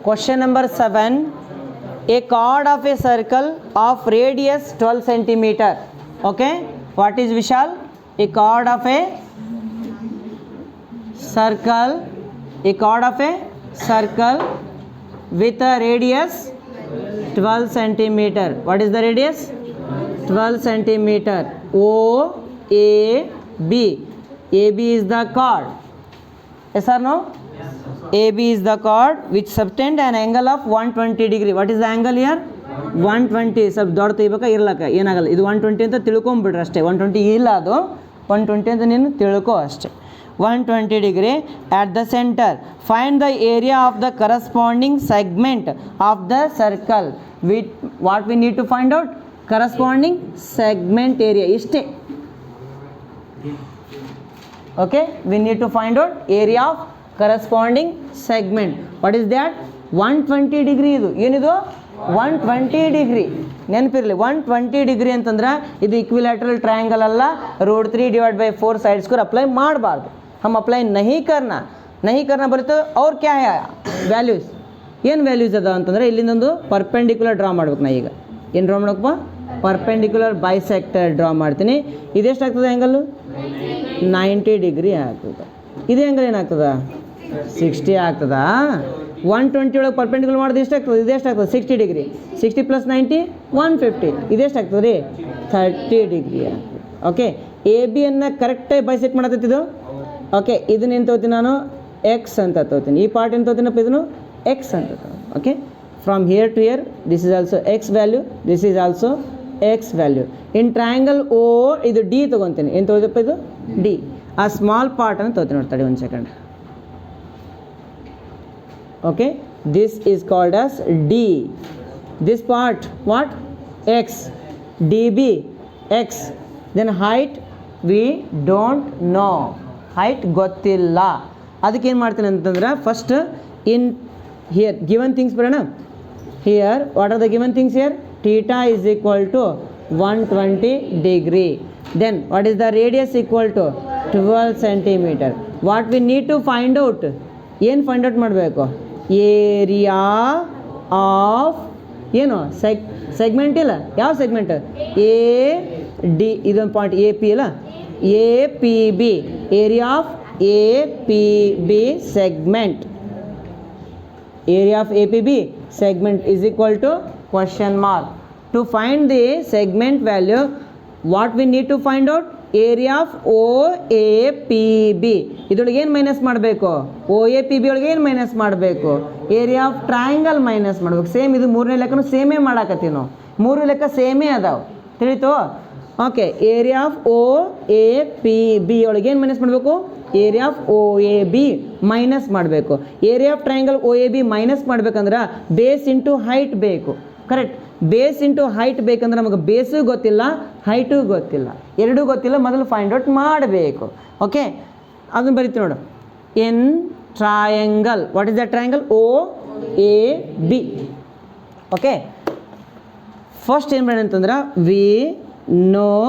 Question number 7. A chord of a circle of radius 12 centimeter. Okay. What is Vishal? A chord of a circle. A chord of a circle with a radius 12 centimeter. What is the radius? 12 centimeter. O A B. AB is the chord. Yes or no? AB is the chord which subtend an angle of 120 degree. What is the angle here? 120. ಸ್ವಲ್ಪ ದೊಡ್ಡ ತೆಗಿಬೇಕಾ ಇರ್ಲಕ್ಕ ಏನಾಗಲ್ಲ. ಇದು 120 ಅಂತ ತಿಳ್ಕೊಂಬಿಡ್ರಿ ಅಷ್ಟೇ. 120 ಇಲ್ಲ, ಅದು 120 ಅಂತ ನೀನು ತಿಳ್ಕೊ ಅಷ್ಟೇ. 120 degree at the center. Find the area of the corresponding segment of the circle. With what we need to find out? Corresponding segment area. ಇಷ್ಟೇ. Okay, we need to find out area of corresponding segment. What is that? 120 degree. ಇದು ಏನಿದು 120 degree. ನೆನಪಿರಲಿ 120 degree ಅಂತಂದ್ರೆ ಇದು equilateral triangle ಅಲ್ಲ. √3/4 side square apply ಮಾಡಬಾರ್ದು. हम apply नहीं करना बोले तो और क्या है वैल्यूज ಏನು ವ್ಯಾಲ್ಯೂಸ್ ಅದ ಅಂತಂದರೆ ಇಲ್ಲಿಂದೊಂದು ಪರ್ಪೆಂಡಿಕ್ಯುಲರ್ ಡ್ರಾ ಮಾಡ್ಬೇಕು. ನಾ ಈಗ ಏನು ಡ್ರಾ ಮಾಡಬೇಕಪ್ಪ? ಪರ್ಪೆಂಡಿಕ್ಯುಲರ್ ಬೈಸೆಕ್ಟರ್ ಡ್ರಾ ಮಾಡ್ತೀನಿ. ಇದೆಷ್ಟು ಆಗ್ತದೆ ಆ್ಯಂಗಲ್ಲು? 90 degree ಆಗ್ತದೆ. ಇದು ಆ್ಯಂಗಲ್ ಏನಾಗ್ತದೆ? 60 ಆಗ್ತದಾ? 120 ಒಳಗೆ ಪರ್ಪೆಂಡಿಕ್ಯುಲರ್ ಮಾಡೋದು ಎಷ್ಟು ಆಗ್ತದೆ? ಇದೆಷ್ಟು ಆಗ್ತದೆ? 60 degree. 60 + 90 150. ಇದೆಷ್ಟು ಆಗ್ತದೆ ರೀ? 30 degree ಆಗ್ತದೆ. ಓಕೆ, ಎ ಬಿಯನ್ನು ಕರೆಕ್ಟಾಗಿ ಬೈಸೆಕ್ಟ್ ಮಾಡತ್ತಿದ್ದು. ಓಕೆ, ಇದನ್ನೇನು ತೊಗೋತೀನಿ ನಾನು? ಎಕ್ಸ್ ಅಂತ ತೊಗೋತೀನಿ. ಈ ಪಾರ್ಟ್ ಏನು ತೊಗೋತೀನಪ್ಪ? ಇದನ್ನು ಎಕ್ಸ್ ಅಂತ ತೊಗೋತೀನಿ. Okay, from here to here this is also x value, this is also x value. In triangle O ಇದು ಡಿ ತೊಗೊತೀನಿ. ಏನು ತೊಗೋದಪ್ಪ? ಇದು ಡಿ. ಆ ಸ್ಮಾಲ್ ಪಾರ್ಟನ್ನು ತೊಗೋತೀನಿ. ನೋಡ್ತಾಡಿ ಒಂದು second. Okay, this is called as D. This part what? X. D B x. Then height we don't know. Height ಗೊತ್ತಿಲ್ಲ. ಅದಕ್ಕೆ ಏನು ಮಾಡ್ತೀನಿ ಅಂತಂದ್ರೆ first in here given things ಬರೋಣ. Here what are the given things here? Theta is equal to 120 degree. Then what is the radius equal to 12 centimeter. What we need to find out? ಏನು find out ಮಾಡಬೇಕು? Area of ಏನು segment ಇಲ್ಲ. ಯಾವ segment? A D. ಇದೊಂದು point A P ಇಲ್ಲ, A P B. Area of A P B segment. Area of A P B segment is equal to question mark. To find the segment value, what we need to find out? Area of OAPB. ಇದರೊಳಗೆ ಏನು minus ಮಾಡಬೇಕು? OAPB ಒಳಗೆ ಏನು minus ಮಾಡಬೇಕು? Area of triangle minus ಮಾಡಬೇಕು. Same ಇದು ಮೂರನೇ ಲೆಕ್ಕನೂ ಸೇಮೇ ಮಾಡಾಕತ್ತೀವಿ ನಾವು. ಮೂರು ಲೆಕ್ಕ ಸೇಮೇ ಅದಾವೆ, ತಿಳಿತು? ಓಕೆ, ಏರಿಯಾ ಆಫ್ OAPB ಒಳಗೆ ಏನು ಮೈನಸ್ ಮಾಡಬೇಕು? ಏರಿಯಾ ಆಫ್ OAB ಮೈನಸ್ ಮಾಡಬೇಕು. Area of triangle OAB minus ಮಾಡ್ಬೇಕಂದ್ರೆ ಬೇಸ್ ಇಂಟು ಹೈಟ್ ಬೇಕು. ಕರೆಕ್ಟ್, ಬೇಸ್ ಇಂಟು ಹೈಟ್ ಬೇಕಂದ್ರೆ ನಮಗೆ ಬೇಸು ಗೊತ್ತಿಲ್ಲ, ಹೈಟು ಗೊತ್ತಿಲ್ಲ, ಎರಡೂ ಗೊತ್ತಿಲ್ಲ. ಮೊದಲು ಫೈಂಡ್ ಔಟ್ ಮಾಡಬೇಕು. ಓಕೆ, ಅದನ್ನು ಬರೀತೀವಿ ನೋಡು. In triangle, what is the triangle? OAB. Okay, first ಏನು ಬೇಡ ಅಂತಂದ್ರೆ V know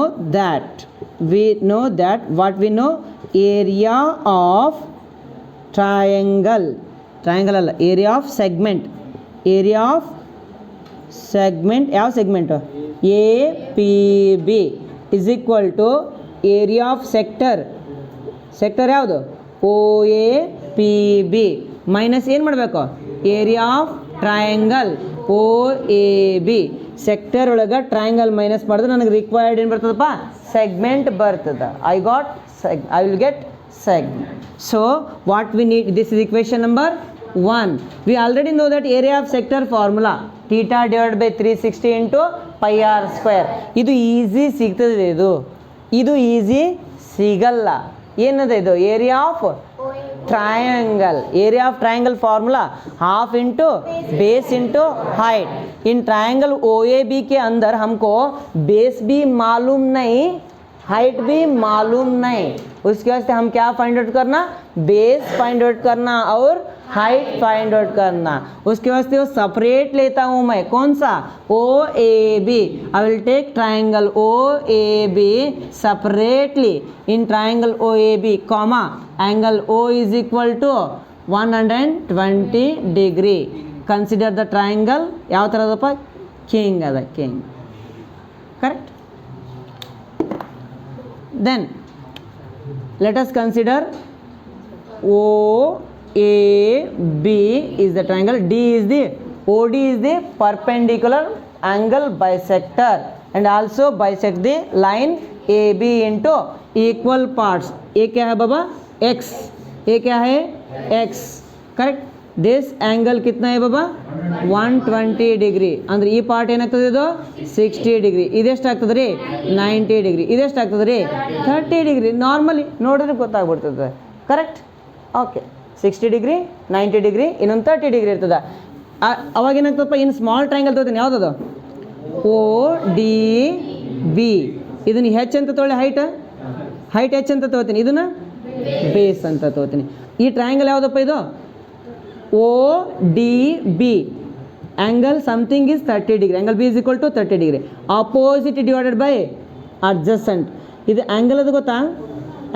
that what we know, area of triangle ಅಲ್ಲ, area of segment. ಯಾವ segment? APB is equal to area of sector ಯಾವುದು? OAPB minus ಏನು ಮಾಡಬೇಕು? Area of triangle OAB. Sector ಒಳಗೆ triangle minus ಮಾಡಿದ್ರೆ ನನಗೆ ರಿಕ್ವೈರ್ಡ್ ಏನು ಬರ್ತದಪ್ಪ? ಸೆಗ್ಮೆಂಟ್ ಬರ್ತದೆ. I will get segment. So what we need, this is equation number 1. We already know that area of sector formula theta divided by 360 into pi r square. ಇದು easy ಸಿಗ್ತದೆ. ಇದು easy ಸಿಗಲ್ಲ. ಏನದ ಇದು? Area of triangle. Area of triangle formula half into base into height. In triangle OAB के अंदर हमको base भी मालूम नहीं, हाइट भी मालूम नहीं. उसके वास्ते हम क्या फाइंड आउट करना? बेस फाइंड आउट करना और हाइट फाइंड आउट करना. उसके वास्ते वो सेपरेट लेता हूँ मैं. कौन सा? OAB. I will take triangle OAB separately. In triangle OAB comma angle O is equal to 120 degree. Consider the triangle ಯಾವ ಥರ ಅದಪ್ಪ, ಕಿಂಗ್ ಅದ, ಕಿಂಗ್. Correct. Then let us consider OAB is the triangle, D is the OD is the perpendicular angle bisector and also bisect the line AB into equal parts. ये क्या है बाबा, X. ये क्या है, X. करेक्ट. दिस एंगल कितना है बाबा, 120 degree. ಅಂದ್ರೆ ಈ ಪಾರ್ಟ್ ಏನಾಗ್ತದೆ, ಇದು 60 ಡಿಗ್ರಿ. ಇದೆಷ್ಟಾಗ್ತದೆ ರೀ, 90 ಡಿಗ್ರಿ. ಇದೆಷ್ಟಾಗ್ತದೆ ರೀ, 30 ಡಿಗ್ರಿ. ನಾರ್ಮಲಿ ನೋಡಿದ್ರೆ ಗೊತ್ತಾಗ್ಬಿಡ್ತದೆ. ಕರೆಕ್ಟ್. ಓಕೆ, 60 ಡಿಗ್ರಿ, 90 ಡಿಗ್ರಿ, ಇನ್ನೊಂದು 30 ಡಿಗ್ರಿ ಇರ್ತದೆ. ಅವಾಗ ಏನಾಗ್ತದಪ್ಪ, ಇನ್ನು ಸ್ಮಾಲ್ ಟ್ರಯಾಂಗಲ್ ತೊಗೋತೀನಿ. ಯಾವುದದು, ODB. ಇದನ್ನು ಹೆಚ್ ಅಂತ ತೊಗೊಳ್ಳಿ, ಹೈಟ್ ಹೆಚ್ ಅಂತ ತೊಗೋತೀನಿ, ಇದನ್ನು ಬೇಸ್ ಅಂತ ತೊಗೋತೀನಿ. ಈ ಟ್ರಯಾಂಗಲ್ ಯಾವುದಪ್ಪ, ಇದು ODB. Angle something is 30 degree. Angle B is equal to 30 degree. Opposite divided by adjacent. ಇದು ಆ್ಯಂಗಲ್ ಅದು ಗೊತ್ತಾ,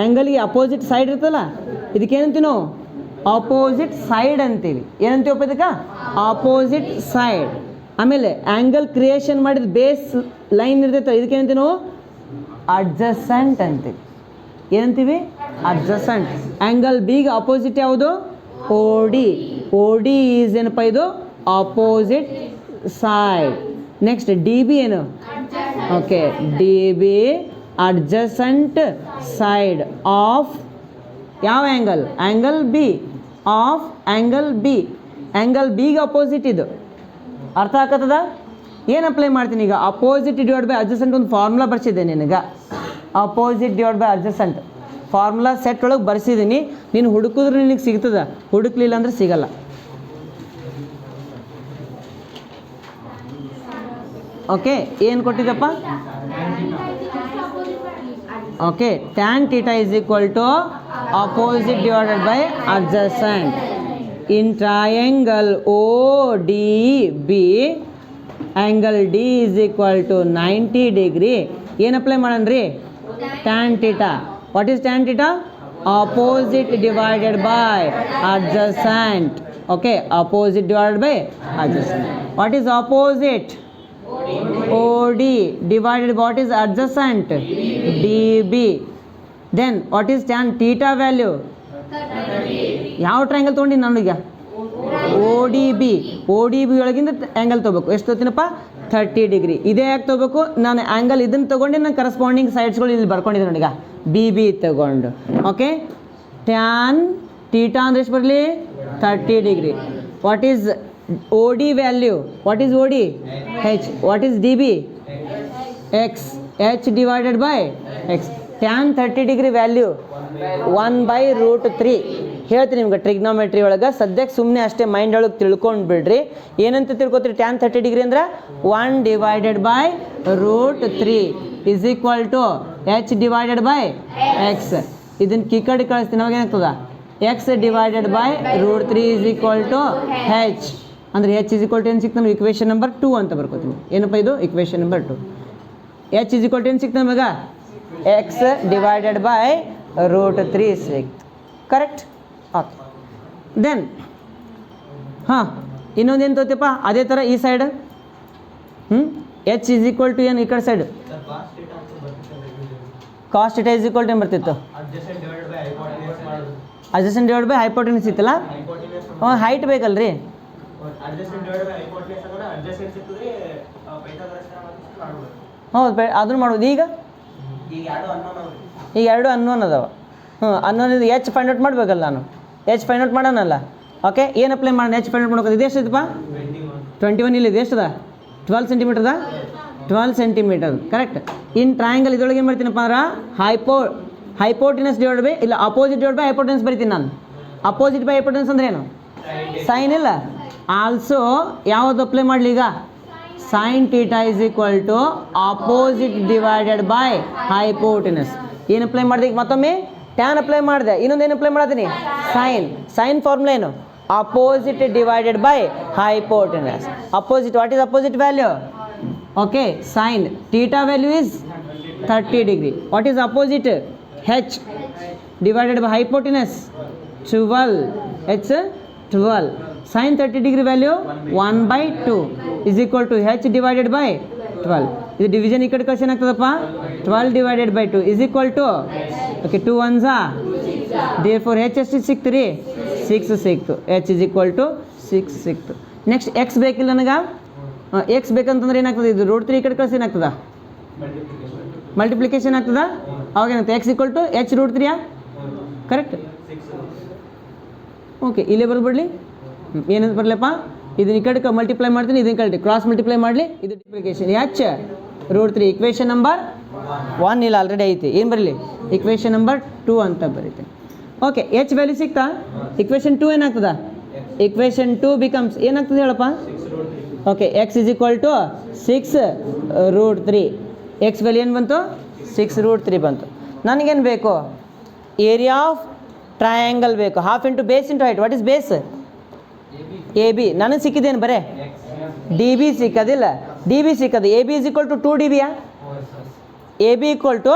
ಆ್ಯಂಗಲ್ಗೆ ಅಪೋಸಿಟ್ ಸೈಡ್ ಇರ್ತಲ್ಲ, ಇದಕ್ಕೇನಂತೀವಿ ನಾವು, ಆಪೋಸಿಟ್ ಸೈಡ್ ಅಂತೀವಿ. ಏನಂತೀವಪ್ಪ ಇದಕ್ಕೆ, ಆಪೋಸಿಟ್ ಸೈಡ್. ಆಮೇಲೆ ಆ್ಯಂಗಲ್ ಕ್ರಿಯೇಷನ್ ಮಾಡಿದ ಬೇಸ್ ಲೈನ್ ಇರ್ತೈತೆ, ಇದಕ್ಕೇನಂತೀವಿ ನಾವು, ಅಡ್ಜಸೆಂಟ್ ಅಂತೀವಿ. ಏನಂತೀವಿ, ಅಡ್ಜಸೆಂಟ್. ಆ್ಯಂಗಲ್ ಬಿಗೆ ಅಪೋಸಿಟ್ ಯಾವುದು, OD. OD ಈಸ್ ಏನಪ್ಪ, ಇದು ಅಪೋಸಿಟ್ ಸೈಡ್. ನೆಕ್ಸ್ಟ್ DB ಏನು, okay, DB adjacent side of ಯಾವ angle, angle B, of angle B. Angle ಬಿಗೆ ಅಪೋಸಿಟ್ ಇದು. ಅರ್ಥ ಆಗತ್ತದ? ಏನು ಅಪ್ಲೈ ಮಾಡ್ತೀನಿ ಈಗ, ಅಪೋಸಿಟ್ ಡಿವೈಡ್ ಬೈ ಅಡ್ಜಸೆಂಟ್ ಒಂದು ಫಾರ್ಮುಲಾ ಬರ್ಸಿದ್ದೆ ನಿನಗೆ. Opposite divide by adjacent formula set ಒಳಗೆ ಬರ್ಸಿದ್ದೀನಿ. ನೀನು ಹುಡುಕಿದ್ರೆ ನಿನಗೆ ಸಿಗ್ತದೆ, ಹುಡುಕ್ಲಿಲ್ಲ ಅಂದರೆ ಸಿಗಲ್ಲ. ಓಕೆ, ಏನು ಕೊಟ್ಟಿದ್ದಪ್ಪ, okay, tan theta is equal to opposite divided by adjacent. In triangle ODB, angle D is equal to 90 degree. ಏನು ಅಪ್ಲೈ ಮಾಡೋಣ ರೀ, tan theta. What is tan theta? Opposite divided by adjacent. Okay, opposite divided by adjacent. What is opposite? OD divided by what is adjacent, DB. Then what is tan theta value? ಯಾವ triangle ತೊಗೊಂಡು ನನಗೆ, ODB. ODB ಒಳಗಿಂದ angle ತೊಗೋಬೇಕು. ಎಷ್ಟು ತೊಗೋತೀನಪ್ಪ, 30 degree. ಇದೇ ಯಾಕೆ ತೊಗೋಬೇಕು, ನಾನು ಆ್ಯಂಗಲ್ ಇದನ್ನು ತೊಗೊಂಡು ನಾನು ಕರೆಸ್ಪಾಂಡಿಂಗ್ ಸೈಡ್ಸ್ಗಳು ಇಲ್ಲಿ ಬರ್ಕೊಂಡಿದ್ದೆ ನೋಡಿಗ, BB ತೊಗೊಂಡು. ಓಕೆ, ಟ್ಯಾನ್ ತೀಟಾ ಅಂದರೆ ಎಷ್ಟು ಬರಲಿ, 30 degree. What is OD value, what is OD, H. What is DB, X. H divided by X. Tan 30 degree value 1/√3. ಹೇಳ್ತೀನಿ ನಿಮ್ಗೆ ಟ್ರಿಗ್ನೋಮೆಟ್ರಿ ಒಳಗೆ. ಸದ್ಯಕ್ಕೆ ಸುಮ್ಮನೆ ಅಷ್ಟೇ ಮೈಂಡ್ ಒಳಗೆ ತಿಳ್ಕೊಂಡು ಬಿಡ್ರಿ. ಏನಂತ ತಿಳ್ಕೊತೀರಿ, ಟ್ಯಾನ್ 30 ಡಿಗ್ರಿ ಅಂದ್ರೆ 1/√3 is equal to H divided by X. ಇದನ್ನು ಈ ಕಡೆ ಕಳಿಸ್ತೀನಿ, ಅವಾಗ ಏನಾಗ್ತದ, X divided by √3 is equal to H. ಅಂದರೆ H is equal to ಏನು ಸಿಕ್ತು, ನಾವು ಇಕ್ವೇಷನ್ ನಂಬರ್ 2 ಅಂತ ಬರ್ಕೋತೀವಿ. ಏನಪ್ಪ ಇದು, equation number 2. H is equal to ಏನು ಸಿಕ್ತು ನಮಗೆ, X divided by √3 ಸಿಕ್ತು. ಕರೆಕ್ಟ್. ಓಕೆ, ದೆನ್ ಹಾಂ, ಇನ್ನೊಂದೇನು ತೋತಿಯಪ್ಪ, ಅದೇ ಥರ ಈ side H is equal to ಏನು, ಈ ಕಡೆ side cos theta is equal to ಏನು ಬರ್ತಿತ್ತು, ಅಡ್ಜಸೆಂಟ್ ಡಿವೈಡ್ ಬೈ ಹೈಪೋಟೆನ್ಯೂಸ್ ಇತ್ತಲ್ಲ. ಹೈಟ್ ಬೇಕಲ್ರಿ, ಹೌದು, ಅದನ್ನು ಮಾಡ್ಬೋದು. ಈಗ ಎರಡು ಅನ್ನೋನ್ ಅದಾವ. ಅನ್ನೋನ್ ಇದು H ಫೈಂಡ್ ಔಟ್ ಮಾಡಬೇಕಲ್ಲ, ನಾನು H ಫೈಂಡ್ ಔಟ್ ಮಾಡೋಣಲ್ಲ. ಓಕೆ, ಏನು ಅಪ್ಲೈ ಮಾಡೋಣ, H ಫೈಂಡ್ ಔಟ್ ಮಾಡ್ಬೇಕು. ಇದು ಎಷ್ಟಿದಪ್ಪ, 21. ಇಲ್ಲಿ ಇದು ಎಷ್ಟದ, 12 ಸೆಂಟಿಮೀಟರ್ದ, 12 ಸೆಂಟಿಮೀಟರ್. ಕರೆಕ್ಟ್. ಇನ್ ಟ್ರಯಾಂಗಲ್ ಇದರೊಳಗೆ ಏನು ಮಾಡ್ತೀನಪ್ಪ ಅಂದ್ರೆ ಹೈಪೋಟೆನಸ್ ಡಿವೈಡ್ ಬೈ, ಇಲ್ಲ ಅಪೋಸಿಟ್ ಡಿವೈಡ್ ಬೈ ಹೈಪೋಟೆನಸ್ ಬರಿತೀನಿ ನಾನು. ಅಪೋಸಿಟ್ ಬೈ ಹೈಪೋಟೆನಸ್ ಅಂದ್ರೆ ಏನು, ಸೈನ್ ಇಲ್ಲ. ಆಲ್ಸೋ ಯಾವುದು ಅಪ್ಲೈ ಮಾಡಲಿ ಈಗ, sine theta is equal to opposite divided by hypotenuse. ಏನು ಅಪ್ಲೈ ಮಾಡಿದೆ ಈಗ, ಮತ್ತೊಮ್ಮೆ ಟ್ಯಾನ್ ಅಪ್ಲೈ ಮಾಡಿದೆ, ಇನ್ನೊಂದು ಏನು ಅಪ್ಲೈ ಮಾಡತ್ತೀನಿ, ಸೈನ್ ಫಾರ್ಮುಲಾ ಏನು, opposite divided by hypotenuse. Opposite, what is opposite value, okay, sine theta value is 30 degree. What is opposite, H divided by hypotenuse 12. H 12. Sine 30 degree value 1/2 is equal to H divided by 12. ಇದು division ಈ ಕಡೆ ಕಳ್ಸಿ ಏನಾಗ್ತದಪ್ಪ 12 divided by 2 is equal to okay 2 1s therefore H ಎಷ್ಟು ಸಿಕ್ತು ರೀ 6 ಸಿಕ್ತು. H is equal to 6 ಸಿಕ್ತು. ನೆಕ್ಸ್ಟ್ ಎಕ್ಸ್ ಬೇಕಿಲ್ಲ ನನಗೆ. ಎಕ್ಸ್ ಬೇಕಂತಂದ್ರೆ ಏನಾಗ್ತದೆ ಇದು √3 ಈ ಕಡೆ ಕಳ್ಸಿ ಏನಾಗ್ತದ ಮಲ್ಟಿಪ್ಲಿಕೇಶನ್ ಆಗ್ತದ. ಅವಾಗ ಏನಾಗ್ತದೆ X equal to H √3 correct. Okay ಇಲ್ಲೇ ಬರ್ಬಿಡ್ಲಿ ಏನಂತ ಬರಲಪ್ಪ ಇದನ್ನ ಈ ಕಡೆ ಮಲ್ಟಿಪ್ಲೈ ಮಾಡ್ತೀನಿ ಇದನ್ನ ಕಡೆ ಕ್ರಾಸ್ ಮಲ್ಟಿಪ್ಲೈ ಮಾಡಲಿ ಇದು ಮಲ್ಟಿಪ್ಲಿಕೇಶನ್ ಹೆಚ್ √3 ಇಕ್ವೇಷನ್ ನಂಬರ್ 1 ಇಲ್ಲ ಆಲ್ರೆಡಿ ಐತಿ ಏನು ಬರಲಿ ಇಕ್ವೇಷನ್ ನಂಬರ್ 2 ಅಂತ ಬರೀತೀನಿ. ಓಕೆ ಎಚ್ ವ್ಯಾಲ್ಯೂ ಸಿಕ್ತಾ ಇಕ್ವೇಷನ್ 2 ಏನಾಗ್ತದ ಇಕ್ವೇಷನ್ 2 ಬಿಕಮ್ಸ್ ಏನಾಗ್ತದೆ ಹೇಳಪ್ಪ okay x is equal to 6√3 x value ಏನು ಬಂತು 6√3 ಬಂತು. ನನಗೇನು ಬೇಕು ಏರಿಯಾ ಆಫ್ ಟ್ರಯಾಂಗಲ್ ಬೇಕು half into base into height. What is base A B ನನಗೆ ಸಿಕ್ಕಿದ್ದೇನು ಬರೇ ಡಿ ಬಿ ಸಿಕ್ಕದಿಲ್ಲ ಡಿ ಬಿ ಸಿಕ್ಕದು A B is equal to 2 dB A B equal to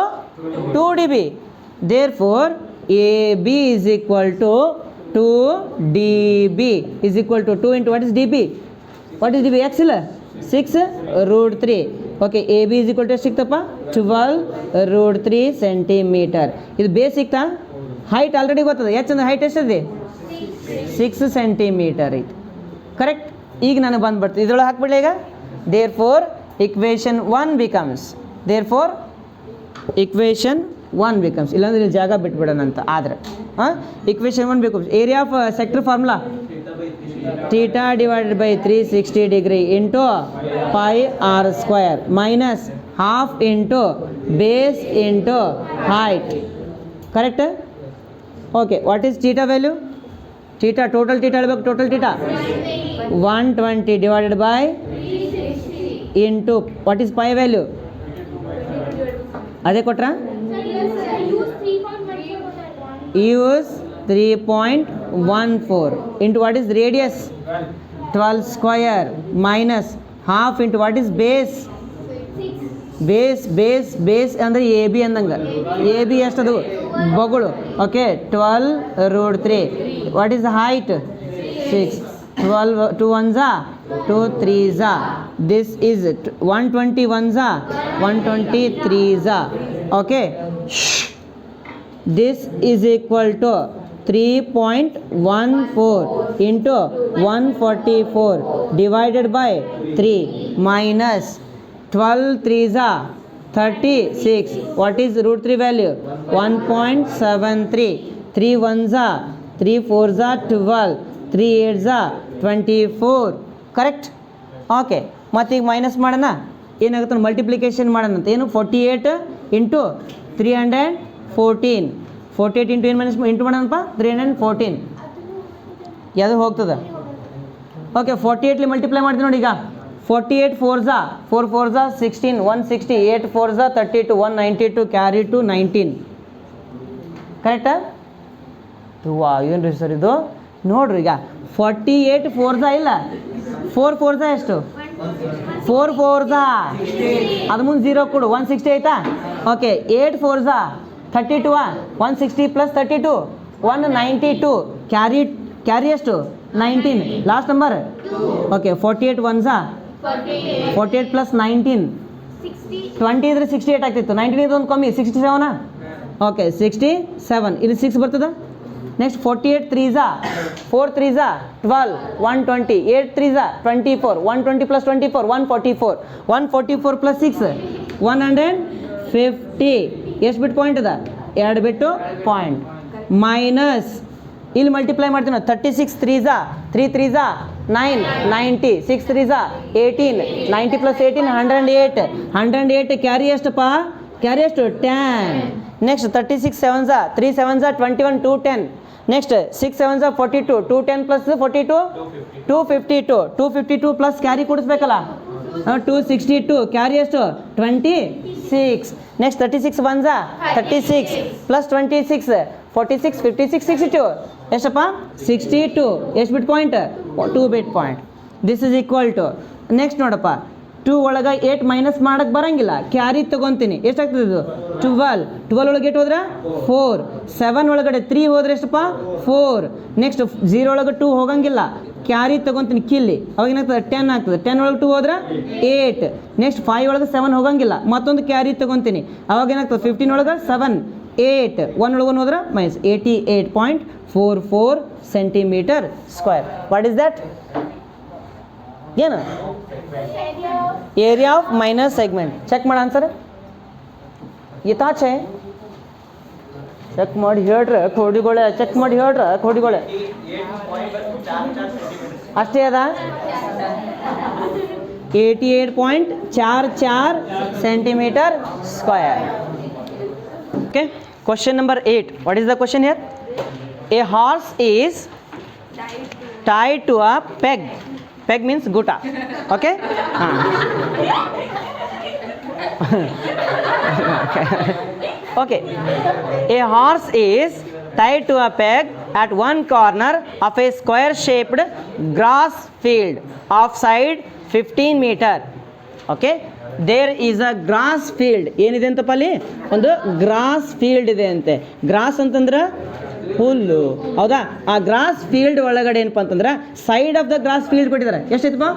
2 dB therefore A B is equal to 2 dB is equal to 2 into what is D B X ಇಲ್ಲ 6√3. Okay A B is equal to ಎಷ್ಟು ಸಿಕ್ತಪ್ಪ 12√3 centimetre. ಇದು base ಸಿಕ್ತಾ height already ಗೊತ್ತದ H ಅಂದ್ರೆ height ಎಷ್ಟಿದೆ 6 centimetre ಐತಿ correct. ಈಗ ನನಗೆ ಬಂದ್ಬಿಡ್ತು ಇದ್ರೊಳಗೆ ಹಾಕ್ಬಿಡ್ಲಿ ಈಗ ದೇರ್ ಫೋರ್ ಇಕ್ವೇಷನ್ 1 ಬಿಕಮ್ಸ್ ಇಲ್ಲಾಂದ್ರೆ ಇಲ್ಲಿ ಜಾಗ ಬಿಟ್ಬಿಡೋಣ ಅಂತ ಆದರೆ equation 1 becomes area of sector formula theta divided by 360 degree into pi R square minus half into base into height correct. Okay what is theta value theta total theta ಹೇಳ್ಬೇಕು total theta 120 divided by into what is pi value ಅದೇ ಕೊಟ್ರಾ use 3.14 into what is radius 12 square minus half into what is base ಅಂದರೆ A B ಅಂದಂಗೆ A B ಎಷ್ಟದು ಬಗಳು okay 12√3 what is height 6 12 2 1s 2 3s this is 120 1s 123s okay this is equal to 3.14 into 144 divided by 3 minus 12 3s are 36. What is √3 value? 1.73. 3 1s are 3 4s are 12. 3 8s are 24. Correct? Okay. ಮತ್ತೆ ಈಗ minus ಮಾಡೋಣ ಏನಾಗುತ್ತೆ multiplication ಮಾಡೋಣ ಅಂತ ಏನು 48 into 314 48 into ಏನು minus into ಮಾಡೋಣಪ್ಪ 314 ಯಾವುದು ಹೋಗ್ತದೆ ಓಕೆ 48ಲಿ ಮಲ್ಟಿಪ್ಲೈ ಮಾಡ್ತೀನಿ ನೋಡಿ ಈಗ 48 4s 4 4s 16 160 8 4s 32 192 carry to 19 ಕರೆಕ್ಟಾ ವಾ ಏನು ರೀ ಸರ್ ಇದು ನೋಡ್ರಿ ಈಗ 48 4s ಇಲ್ಲ 4 4s ಎಷ್ಟು 4 4s ಅದು ಮುಂದೆ 0 ಕೊಡು 160 ಆಯ್ತಾ ಓಕೆ 8 4s 32 160 ಪ್ಲಸ್ 32 192 ಕ್ಯಾರಿ ಎಷ್ಟು 19 last number okay 48 1s 48 plus 19 20 ಇದ್ರೆ 68 ಆಗ್ತಿತ್ತು 19 ಇದು ಒಂದು ಕಮ್ಮಿ 67 ಓಕೆ 67 ಇಲ್ಲಿ 6 ಬರ್ತದೆ next 48 3s 4 3s 12 120 8 3s 24 120 plus 24 144 plus 6 150 ಎಷ್ಟು ಬಿಟ್ಟು ಪಾಯಿಂಟ್ ಅದ 2 ಬಿಟ್ಟು ಪಾಯಿಂಟ್ ಮೈನಸ್ ಇಲ್ಲಿ ಮಲ್ಟಿಪ್ಲೈ ಮಾಡ್ತೀವಿ ನಾವು 36 3s 3 3s 9 90 6 3s 18 90 plus 18 108 carry ಎಷ್ಟಪ್ಪ ಕ್ಯಾರಿ ಎಷ್ಟು 10 next 36 7s 3 7s 21 2 10 next 6 7s 42 2 10 plus 42 252 plus carry ಕೊಡಿಸ್ಬೇಕಲ್ಲ 262 ಕ್ಯಾರಿ ಎಷ್ಟು 26 ನೆಕ್ಸ್ಟ್ 36 1s 36 ಪ್ಲಸ್ 26 46 56 62 ಎಷ್ಟಪ್ಪ 62 ಎಷ್ಟು ಬಿಟ್ ಪಾಯಿಂಟ್ 2 ಬಿಟ್ point this is equal to next ನೋಡಪ್ಪ 2 ಒಳಗೆ 8 ಮೈನಸ್ ಮಾಡೋಕ್ಕೆ ಬರೋಂಗಿಲ್ಲ ಕ್ಯಾರಿ ತೊಗೊತೀನಿ ಎಷ್ಟಾಗ್ತದೆ ಇದು 12 ಒಳಗೆ 8 ಹೋದ್ರೆ 4 7 ಒಳಗಡೆ 3 ಹೋದ್ರೆ ಎಷ್ಟಪ್ಪ 4 ನೆಕ್ಸ್ಟ್ 0 ಒಳಗೆ 2 ಹೋಗಂಗಿಲ್ಲ ಕ್ಯಾರಿ ತೊಗೊತೀನಿ ಕಿಲ್ಲಿ, ಅವಾಗ ಏನಾಗ್ತದೆ 10 ಆಗ್ತದೆ. 10 ಒಳಗೆ 2 ಹೋದ್ರೆ 8. ನೆಕ್ಸ್ಟ್ 5 ಒಳಗೆ 7 ಹೋಗಂಗಿಲ್ಲ, ಮತ್ತೊಂದು ಕ್ಯಾರಿ ತೊಗೊತೀನಿ, ಅವಾಗ ಏನಾಗ್ತದೆ 15 ಒಳಗೆ 7 8 1 ಒಳಗೆ ಹೋದ್ರೆ minus 88.44 centimetre square. What is that? ಏನು area of minor segment. Check ಮಾಡಿ ಆನ್ಸರ್ ಇತಾಚೆ ಚೆಕ್ ಮಾಡಿ ಹೇಳ್ರೆ ಕೋಡಿಗಳೇ, ಚೆಕ್ ಮಾಡಿ ಹೇಳ್ರೆ ಕೋಡಿಗಳೇ. ಅಷ್ಟೇ ಅದ 88.44 centimetre square. Okay, question number 8. What is the question here? A horse is tied to a peg. Peg means guta. Okay? Okay. A horse is tied to a peg at one corner of a square shaped grass field of side 15 meter. Okay? There is a grass field. ಏನಿದೆ ಅಂತಪ್ಪ ಅಲ್ಲಿ? ಒಂದು gross field ಇದೆ ಅಂತೆ. Gross ಅಂತಂದ್ರೆ ಹುಲ್ಲು, ಹೌದಾ? ಆ gross field ಒಳಗಡೆ ಏನಪ್ಪ ಅಂತಂದ್ರೆ side of the grass field ಕೊಟ್ಟಿದ್ದಾರೆ. ಎಷ್ಟೈತಪ್ಪ?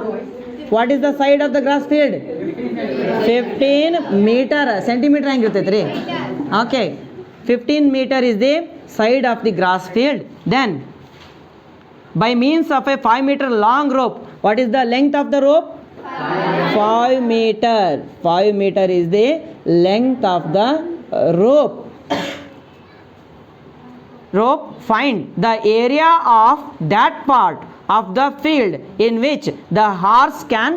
What is the side of the grass field? 15 metre. Centimetre ಹೆಂಗಿರ್ತೈತೆ ರೀ? Okay, 15 metre is the side of the grass field. Then by means of a 5 metre long rope. What is the length of the rope? 5 meter. 5 meter is the length of the rope. Find the area of that part of the field in which the horse can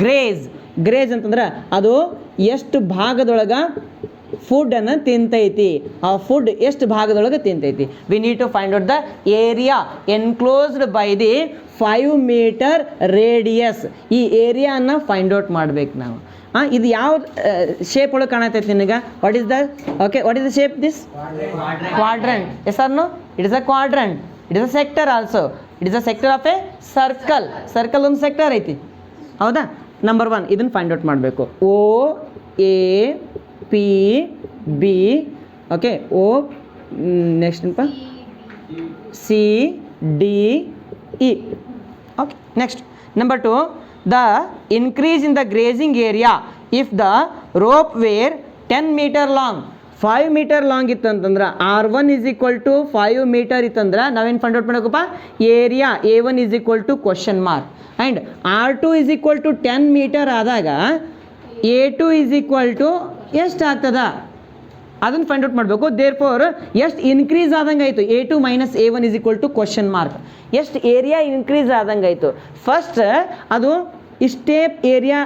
graze. Graze ಅಂತಂದ್ರೆ ಅದು ಎಷ್ಟು ಭಾಗದೊಳಗೆ ಫುಡ್ಡನ್ನು ತಿಂತೈತಿ, ಆ food ಎಷ್ಟು ಭಾಗದೊಳಗೆ ತಿಂತೈತಿ. We need to find out the area enclosed by the 5 metre radius. ಈ ಏರಿಯಾನ ಫೈಂಡ್ ಔಟ್ ಮಾಡ್ಬೇಕು ನಾವು. ಇದು ಯಾವ ಶೇಪ್ ಒಳಗೆ ಕಾಣತೈತಿ ನಿನಗೆ? What is the okay what is the shape? This quadrant. Yes or no? It is a quadrant. It is a sector also. It is a sector of a circle. Circle ಒಂದು sector ಐತಿ, ಹೌದಾ? Number 1 ಇದನ್ನು find out ಮಾಡಬೇಕು. O A P B. Okay, O next ಏನಪ್ಪ? C D E. Okay, next number 2. The increase in the grazing area if the rope were 10 meter long. 5 meter long ಇತ್ತಂತಂದ್ರೆ R1 is equal to 5 meter ಇತ್ತಂದ್ರೆ ನಾವೇನು find out ಮಾಡಬೇಕಪ್ಪ? Area A1 is equal to question mark and R2 is equal to 10 meter ಆದಾಗ A2 is equal to ಎಷ್ಟು ಆಗ್ತದ ಅದನ್ನು find out ಮಾಡಬೇಕು. There four ಎಷ್ಟು increase ಆದಂಗೆ ಆಯಿತು? A2 minus A1 is equal to question mark. ಎಷ್ಟು ಏರಿಯಾ ಇನ್ಕ್ರೀಸ್ ಆದಂಗೆ ಆಯಿತು? ಫಸ್ಟ್ ಅದು ಇಷ್ಟೇ ಏರಿಯಾ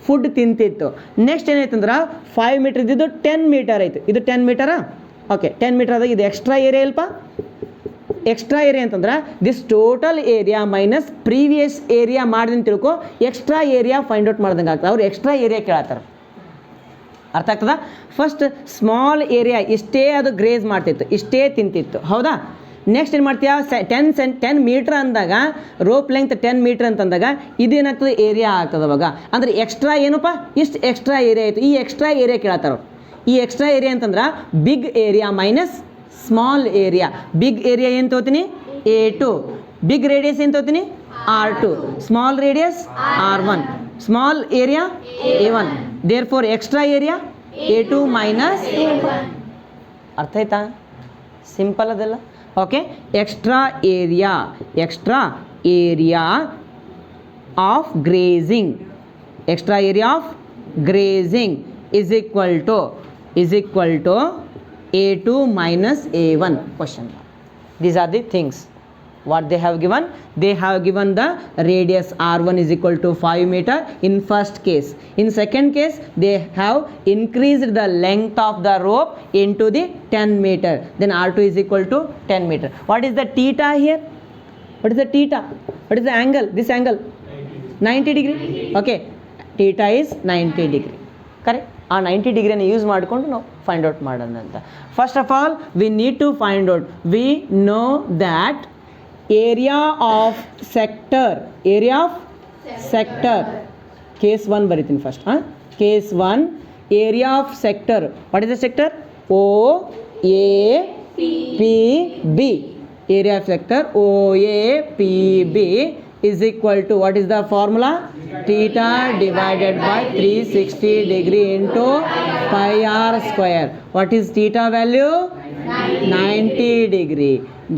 ಫುಡ್ ತಿಂತಿತ್ತು. ನೆಕ್ಸ್ಟ್ ಏನಾಯ್ತಂದ್ರೆ 5 ಮೀಟರ್ ಇದ್ದಿದ್ದು 10 ಮೀಟರ್ ಆಯಿತು. ಇದು 10 ಮೀಟರಾ? ಓಕೆ, 10 ಮೀಟರ್ ಆದಾಗ ಇದು ಎಕ್ಸ್ಟ್ರಾ ಏರಿಯಾ ಇಲ್ಪ. ಎಕ್ಸ್ಟ್ರಾ ಏರಿಯಾ ಅಂತಂದ್ರೆ this total area minus previous area ಮಾಡಿದ ತಿಳ್ಕೊ, ಎಕ್ಸ್ಟ್ರಾ ಏರಿಯಾ ಫೈಂಡ್ ಔಟ್ ಮಾಡ್ದಂಗೆ ಆಗ್ತದೆ. ಅವ್ರು ಎಕ್ಸ್ಟ್ರಾ ಏರಿಯಾ ಕೇಳತ್ತಾರೆ. ಅರ್ಥ ಆಗ್ತದ? ಫಸ್ಟ್ ಸ್ಮಾಲ್ ಏರಿಯಾ ಇಷ್ಟೇ ಅದು ಗ್ರೇಸ್ ಮಾಡ್ತಿತ್ತು, ಇಷ್ಟೇ ತಿಂತಿತ್ತು, ಹೌದಾ? ನೆಕ್ಸ್ಟ್ ಏನು ಮಾಡ್ತೀಯ? 10 ಮೀಟ್ರ್ ಅಂದಾಗ ರೋಪ್ ಲೆಂತ್ 10 ಮೀಟ್ರ್ ಅಂತಂದಾಗ ಇದೇನಾಗ್ತದೆ? ಏರಿಯಾ ಆಗ್ತದೆ. ಅವಾಗ ಅಂದರೆ ಎಕ್ಸ್ಟ್ರಾ ಏನಪ್ಪ? ಇಷ್ಟು ಎಕ್ಸ್ಟ್ರಾ ಏರಿಯಾ ಆಯಿತು. ಈ ಎಕ್ಸ್ಟ್ರಾ ಏರಿಯಾ ಕೇಳತ್ತಾರ. ಈ ಎಕ್ಸ್ಟ್ರಾ ಏರಿಯಾ ಅಂತಂದ್ರೆ big area minus small area. Big area ಏನು ತಗೋತೀನಿ? A2. ಬಿಗ್ ರೇಡಿಯಸ್ ಏನು ತಗೋತೀನಿ? R2. Small radius R1. Small area A1. Therefore extra area A2 minus A1. ಅರ್ಥ ಆಯ್ತಾ? ಸಿಂಪಲ್ ಅದೆಲ್ಲ. Okay, extra area of grazing, extra area of grazing is equal to A2 minus A1 question mark. These are the things what they have given. They have given the radius R1 is equal to 5 meter in first case. In second case they have increased the length of the rope into the 10 meter. Then R2 is equal to 10 meter. What is the theta here? What is the theta? What is the angle? This angle 90 degree. Okay, theta is 90 degree. Correct? ಆ 90 ಡಿಗ್ರಿನ use ಮಾಡಿಕೊಂಡು ನಾವು find out ಮಾಡೋಣ ಅಂತ. First of all we need to find out, we know that area of sector, case 1 ಬರಿತೀನಿ ಫಸ್ಟ್. Case 1 area of sector. What is the sector? O A P B. Area of sector O A P B is equal to, what is the formula? Theta divided by 360 degree into pi r square. What is theta value? 90 degree.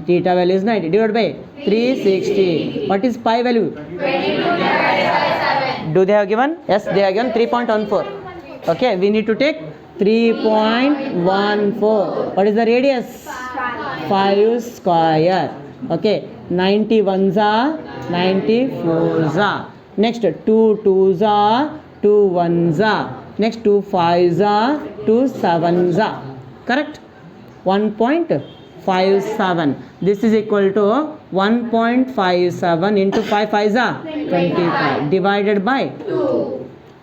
Theta value is 90 divided by 360. What is pi value? 22. Do they have given? Yes, they have given 3.14. Okay, we need to take 3.14. What is the radius? 5 square. Okay, 90 ones are 94s are. Next 2 2s are 2 1s are. Next 2 5s are 2 7s are. Correct? 1.57. This is equal to 1.57 into 5 5s are 25 divided by 2.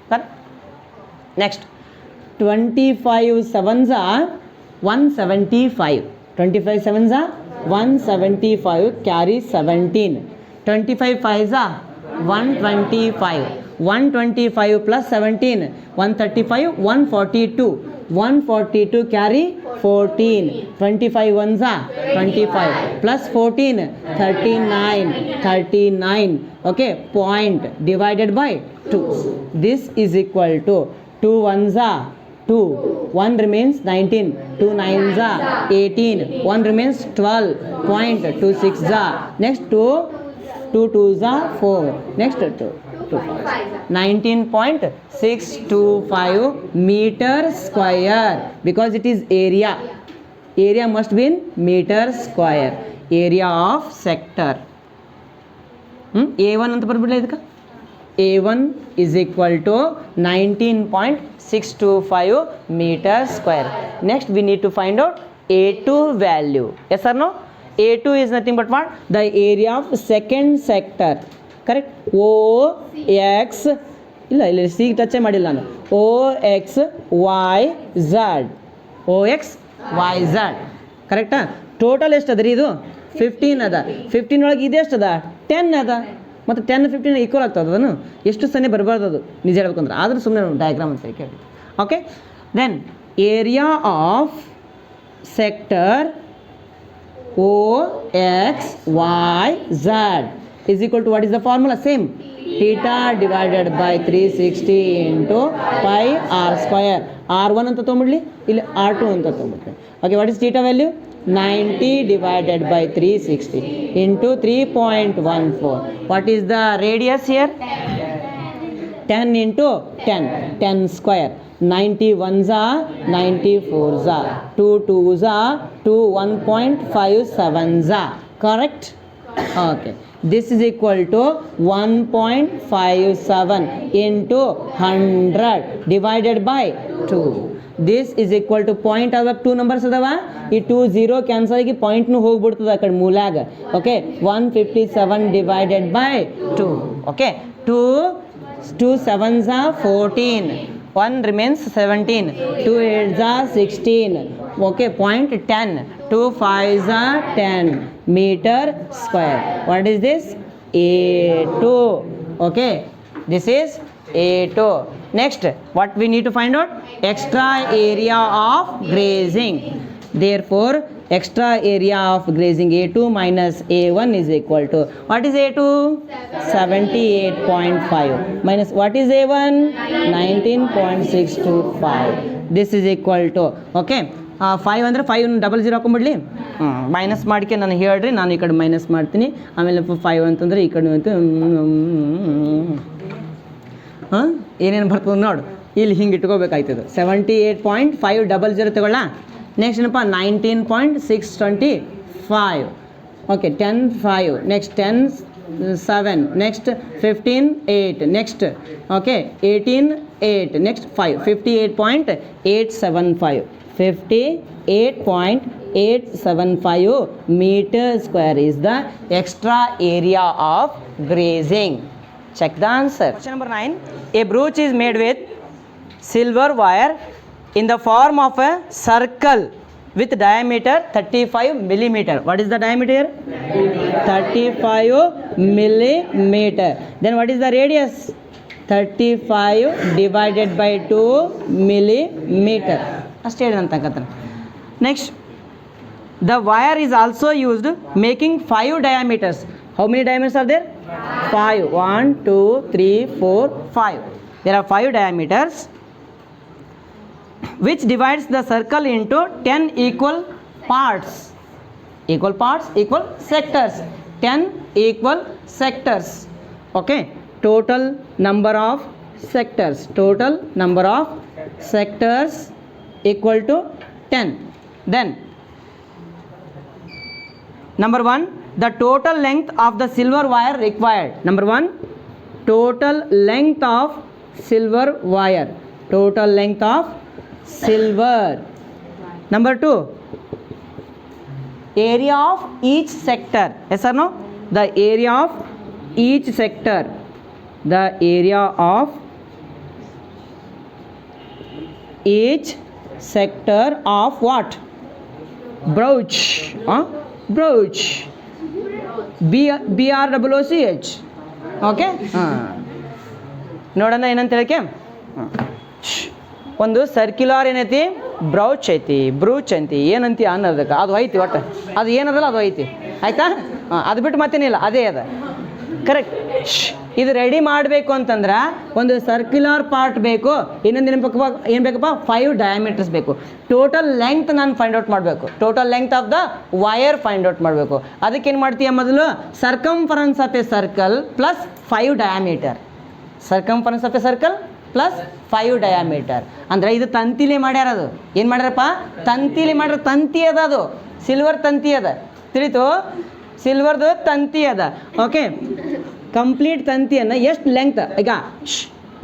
Correct? Next 25 sevens are 175. 25 sevens are 175, carry 17. 25 fives are 125. 125 plus 17, 135, 142. 142 carry 14. 25 ones are 25 plus 14, 39. 39. Okay, point divided by 2. This is equal to 2 ones are 2, 1 remains 19, 2 nines are 18, 1 remains 12, point 2 6 are. Next 2 twos are 4, next 2 19.625 meter square, because it is area. Area must be in meter square. Area of sector. A1 anta barbiಡ್ಲ ಇದಕ್ಕೆ. A1 is equal to 19.625 meter square. Next we need to find out A2 value. Yes or no? A2 is nothing but what? The area of second sector. Correct? OX ಇಲ್ಲ ಇಲ್ಲಿ C touch ಮಾಡಿಲ್ಲ ನಾನು. OX Y Z. OX Y Z. ಕರೆಕ್ಟಾ? Total ಎಷ್ಟು ಅದ ರೀ ಇದು? 15 ಅದ. 15 ಒಳಗೆ ಇದು ಎಷ್ಟು ಅದ? 10 ಅದ. ಮತ್ತು 10 15 ಈಕ್ವಲ್ ಆಗ್ತದೆ ಅದನ್ನು. ಎಷ್ಟು ಸನ್ನೆ ಬರಬಾರ್ದು ಅದು ನಿಜ ಹೇಳ್ಬೇಕಂದ್ರೆ. ಆದರೂ ಸುಮ್ಮನೆ ಡಯಾಗ್ರಾಮ್ ಅಂತ ಕೇಳಿ. Okay, then area of sector OX Y Z is equal to, what is the formula? Same, theta divided by 360 into pi r square. R1 ಅಂತ ತೊಗೊಂಬಿಡ್ಲಿ, ಇಲ್ಲಿ R2 ಅಂತ ತೊಗೊಂಬಿಡ್ತೀನಿ. Okay, what is theta value? 90 divided by 360 into 3.14. What is the radius here? 10 into 10, 10 square. 90 ones are 94s are. 2 twos are 2, 1.57s are. Correct? Okay. This is equal to 1.57 into 100 divided by 2. This is equal to point ಅದ 2 numbers ಅದಾವ. ಈ 2 0 cancel ಆಗಿ ಪಾಯಿಂಟ್ನು ಹೋಗ್ಬಿಡ್ತದೆ ಆ ಕಡೆ ಮೂಲಾಗ. Okay, 157 divided by 2. Okay, 2 sevens are 14. 1 remains 17. 2 8s are 16. Okay, point 10. 2 5s are 10 meter square. What is this? A2. Okay, this is A2. Next, what we need to find out? Extra area of grazing. Therefore, extra area of grazing A2 minus A1 is equal to, what is A2? 78.5 minus what is A1? 19.625. This is equal to, okay, 5 ಅಂದರೆ 5 double zero ಹಾಕೊಂಡ್ಬಿಡ್ಲಿ. Minus ಮಾಡಿಕೆ ನಾನು ಹೇಳ್ರಿ, ನಾನು ಈ ಕಡೆ minus ಮಾಡ್ತೀನಿ. ಆಮೇಲೆ 5 ಅಂತಂದರೆ ಈ ಕಡೆ ಅಂತ ಏನೇನು ಬರ್ತದೆ ನೋಡು, ಇಲ್ಲಿ ಹಿಂಗೆ ಇಟ್ಕೋಬೇಕಾಯ್ತದೆ. 78.500 ತಗೊಳ್ಳ. ನೆಕ್ಸ್ಟ್ ಏನಪ್ಪ, 19.625. Okay, 10 5, next 10 7, next 15 8, next okay 18 8, next 5, 58.875. 58.875 meter square is the extra area of grazing. Check the answer. Question number 9. A brooch is made with silver wire in the form of a circle with diameter 35 millimeter. What is the diameter? 35 millimeter. Then what is the radius? 35 divided by 2 millimeter. ಅಷ್ಟೇ ಹೇಳಿದಂತಕ್ಕಂಥ. Next, the wire is also used making 5 diameters. How many diameters are there? 5. 1, 2, 3, 4, 5. There are 5 diameters which divides the circle into 10 equal parts. Equal parts, equal sectors. 10 equal sectors. Okay. Total number of sectors. Total number of sectors equal to 10. Then number 1, the total length of the silver wire required. Number 1, total length of silver wire. Total length of silver. Number 2, area of each sector. Yes or no? The area of each sector. The area of each sector of what? Brooch. Brooch. BROOCH. Okay ನೋಡೋಣ ಏನಂತ ಹೇಳಕ್ಕೆ. ಒಂದು circular ಏನೈತಿ, ಬ್ರೌಚ್ ಐತಿ, ಬ್ರೂಚ್ ಐತಿ, ಏನಂತಿ ಅನ್ನೋದಕ್ಕೆ ಅದು ಐತಿ. ಒಟ್ಟು ಅದು ಏನದಲ್ಲ ಅದು ಐತಿ. ಆಯಿತಾ? ಅದು ಬಿಟ್ಟು ಮತ್ತೇನಿಲ್ಲ, ಅದೇ ಅದ. ಕರೆಕ್ಟ್. ಇದು ರೆಡಿ ಮಾಡಬೇಕು ಅಂತಂದ್ರೆ ಒಂದು ಸರ್ಕ್ಯುಲರ್ ಪಾರ್ಟ್ ಬೇಕು. ಇನ್ನೊಂದು ಏನು ಬೇಕಪ್ಪ? 5 ಡಯಾಮೀಟರ್ಸ್ ಬೇಕು. ಟೋಟಲ್ ಲೆಂತ್ ನಾನು ಫೈಂಡ್ ಔಟ್ ಮಾಡಬೇಕು. Total length of the wire find out ಮಾಡಬೇಕು. ಅದಕ್ಕೇನು ಮಾಡ್ತೀಯ ಮೊದಲು? Circumference of a circle plus 5 diameter. Circumference of a circle plus 5 diameter. ಅಂದರೆ ಇದು ತಂತಿಲಿ ಮಾಡ್ಯಾರದು. ಏನು ಮಾಡ್ಯಾರಪ್ಪ? ತಂತಿಲಿ ಮಾಡ್ಯಾರ. ತಂತಿ ಅದ, ಅದು ಸಿಲ್ವರ್ ತಂತಿ ಅದ. ತಿಳಿತು? ಸಿಲ್ವರ್ದು ತಂತಿ ಅದ. ಓಕೆ. ಕಂಪ್ಲೀಟ್ ತಂತಿಯನ್ನು ಎಷ್ಟು ಲೆಂತ್, ಈಗ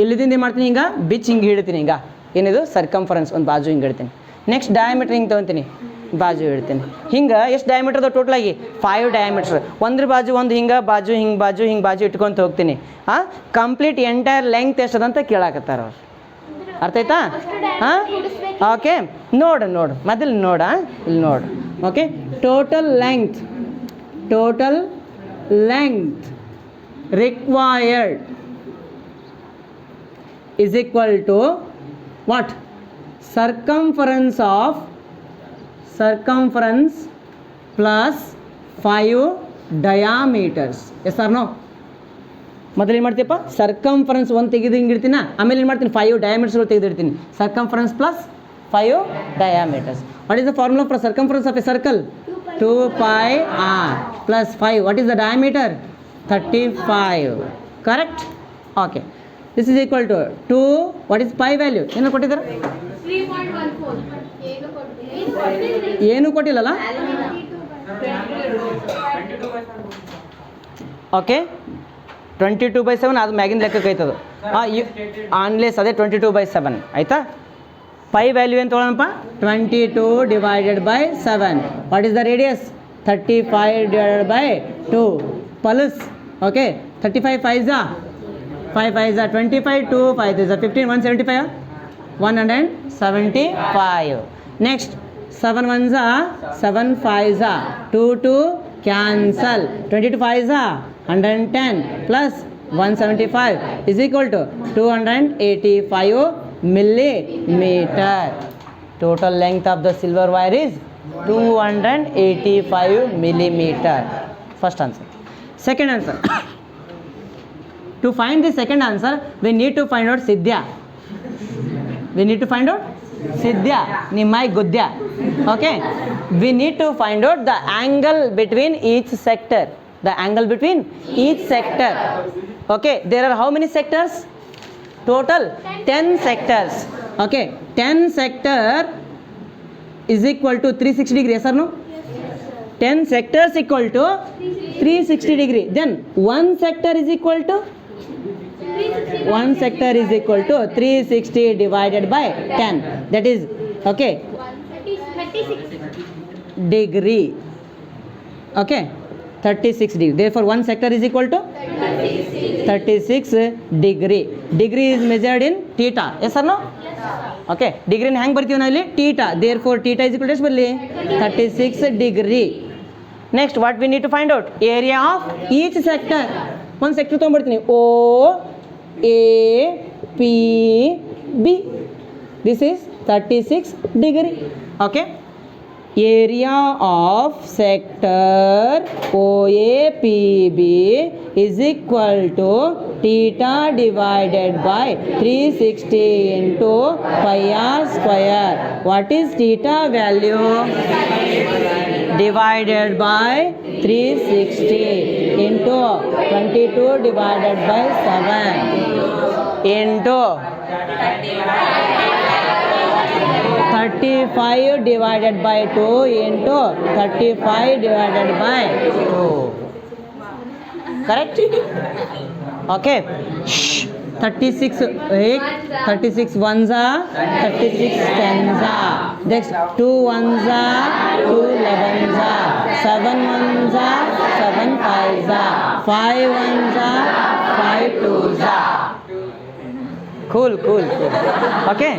ಇಲ್ಲಿದಿಂದ ಏನು ಮಾಡ್ತೀನಿ, ಹಿಂಗೆ ಬಿಚ್ ಹಿಂಗೆ ಹಿಡ್ತೀನಿ. ಹಿಂಗೆ ಏನಿದು ಸರ್ಕಂಫರೆನ್ಸ್, ಒಂದು ಬಾಜು ಹಿಂಗೆ ಹಿಡ್ತೀನಿ. ನೆಕ್ಸ್ಟ್ ಡಯಾಮೀಟ್ರ್ ಹಿಂಗೆ ತೊಗೊತೀನಿ, ಬಾಜು ಹಿಡ್ತೀನಿ. ಹಿಂಗೆ ಎಷ್ಟು ಡಯಾಮೀಟರ್ ಅದ ಟೋಟಲಾಗಿ? 5 ಡಯಾಮೀಟ್ರ್. ಒಂದ್ರ ಬಾಜು ಒಂದು ಹಿಂಗೆ ಬಾಜು ಹಿಂಗೆ ಬಾಜು ಹಿಂಗೆ ಬಾಜು ಇಟ್ಕೊತ ಹೋಗ್ತೀನಿ. ಕಂಪ್ಲೀಟ್ ಎಂಟೈರ್ ಲೆಂತ್ ಎಷ್ಟದಂತ ಕೇಳಾಕತ್ತಾರ ಅವ್ರು. ಅರ್ಥ ಆಯ್ತಾ? ಓಕೆ. ನೋಡು ಮೊದಲು ನೋಡ, ಇಲ್ಲಿ ನೋಡು. Okay. Total length required is equal to what? Circumference plus 5 diameters. Yes or no? ಮೊದಲು ಏನು ಮಾಡ್ತೀಯಪ್ಪ? ಸರ್ಕಂಫರೆನ್ಸ್ ಒಂದು ತೆಗೆದು ಹಿಂಗೆ ಇಡ್ತೀನ, ಆಮೇಲೆ ಏನು ಮಾಡ್ತೀನಿ? 5 ಡಯಾಮೀಟರ್ಸ್ಗಳು ತೆಗೆದಿಡ್ತೀನಿ. Circumference plus 5 diameters. What is the formula for circumference of a circle? 2 pi r plus 5. What is the diameter? 35. Correct? Okay. This is equal to 2. What is pi value? ಏನು ಕೊಟ್ಟಿದ್ದಾರೆ? 3.14. ಏನು ಕೊಟ್ಟಿಲ್ಲಲ್ಲ? ಓಕೆ. 22/7 ಅದು ಮ್ಯಾಗಿನ ಲೆಕ್ಕಕ್ಕೆ ಆಯ್ತದು. ಆನ್ಲೆಸ್ ಅದೇ 22/7 ಆಯಿತಾ? ಪೈ ವ್ಯಾಲ್ಯೂ ಏನು ತೊಗೊಳ್ಳೋಣಪ್ಪ? 22 divided by 7. What is the radius? 35 divided by 2. Pulse. Okay. 35 5s are 5 5s are 25. 2 5 is 15. 175. 175. Next 7 1s are 7 5s are 2 2 cancel. 22 5s are 110 plus 175 is equal to 285 millimeter. Total length of the silver wire is 285 millimeter. First answer. Second answer. To find the second answer, we need to find out Siddhya. Nimai Gudya. Okay. We need to find out the angle between each sector. The angle between each sector. Okay. There are how many sectors? Total 10 sectors. Okay. 10 sector is equal to 360 degree. Yes or no? 10 sectors equal to 360 degree. Then one sector is equal to 360 divided by 10. That is okay. 36 degree. Okay. 36 degree. Therefore one sector is equal to 36 degree. Degree is measured in theta. Yes or no? Okay. Degree hang ಬರ್ತೀವಿ ನಾವು ಇಲ್ಲಿ theta. Therefore theta is equal to ಎಷ್ಟು ಬರಲಿ? 36 degree. Next what we need to find out? Area of each sector. ಒಂದು sector ತೊಗೊಂಡ್ಬಿಡ್ತೀನಿ. O A P B. This is 36 degree. Okay. area of sector OAPB is equal to theta divided by 360 into pi r square. What is theta value? Divided by 360 into 22 divided by 7 into 35 divided by 2 into 35 divided by 2. Correct? Okay. 36 8, 36 ones are 36 tens are. Next 2 ones are 2 11s are. 7 ones are 7 5s are. 5 ones are 5 2s are. Cool. Okay.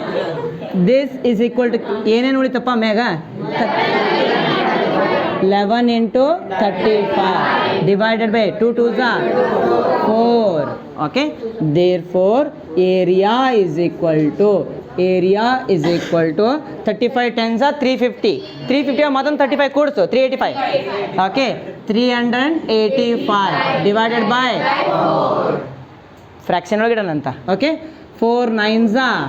This is equal to ಏನೇನು ಉಳಿತಪ್ಪ ಮ್ಯಾಗ 11 into 35 divided by 2 2s are 4. Okay. Therefore area is equal to 35 tens are 350. 350 ಮತ್ತೊಂದು 35 ಕೂಡಿಸು 385. Okay. 385 divided by fraction ಒಳಗಿಡೋಣಂತ. Okay. 4 9s are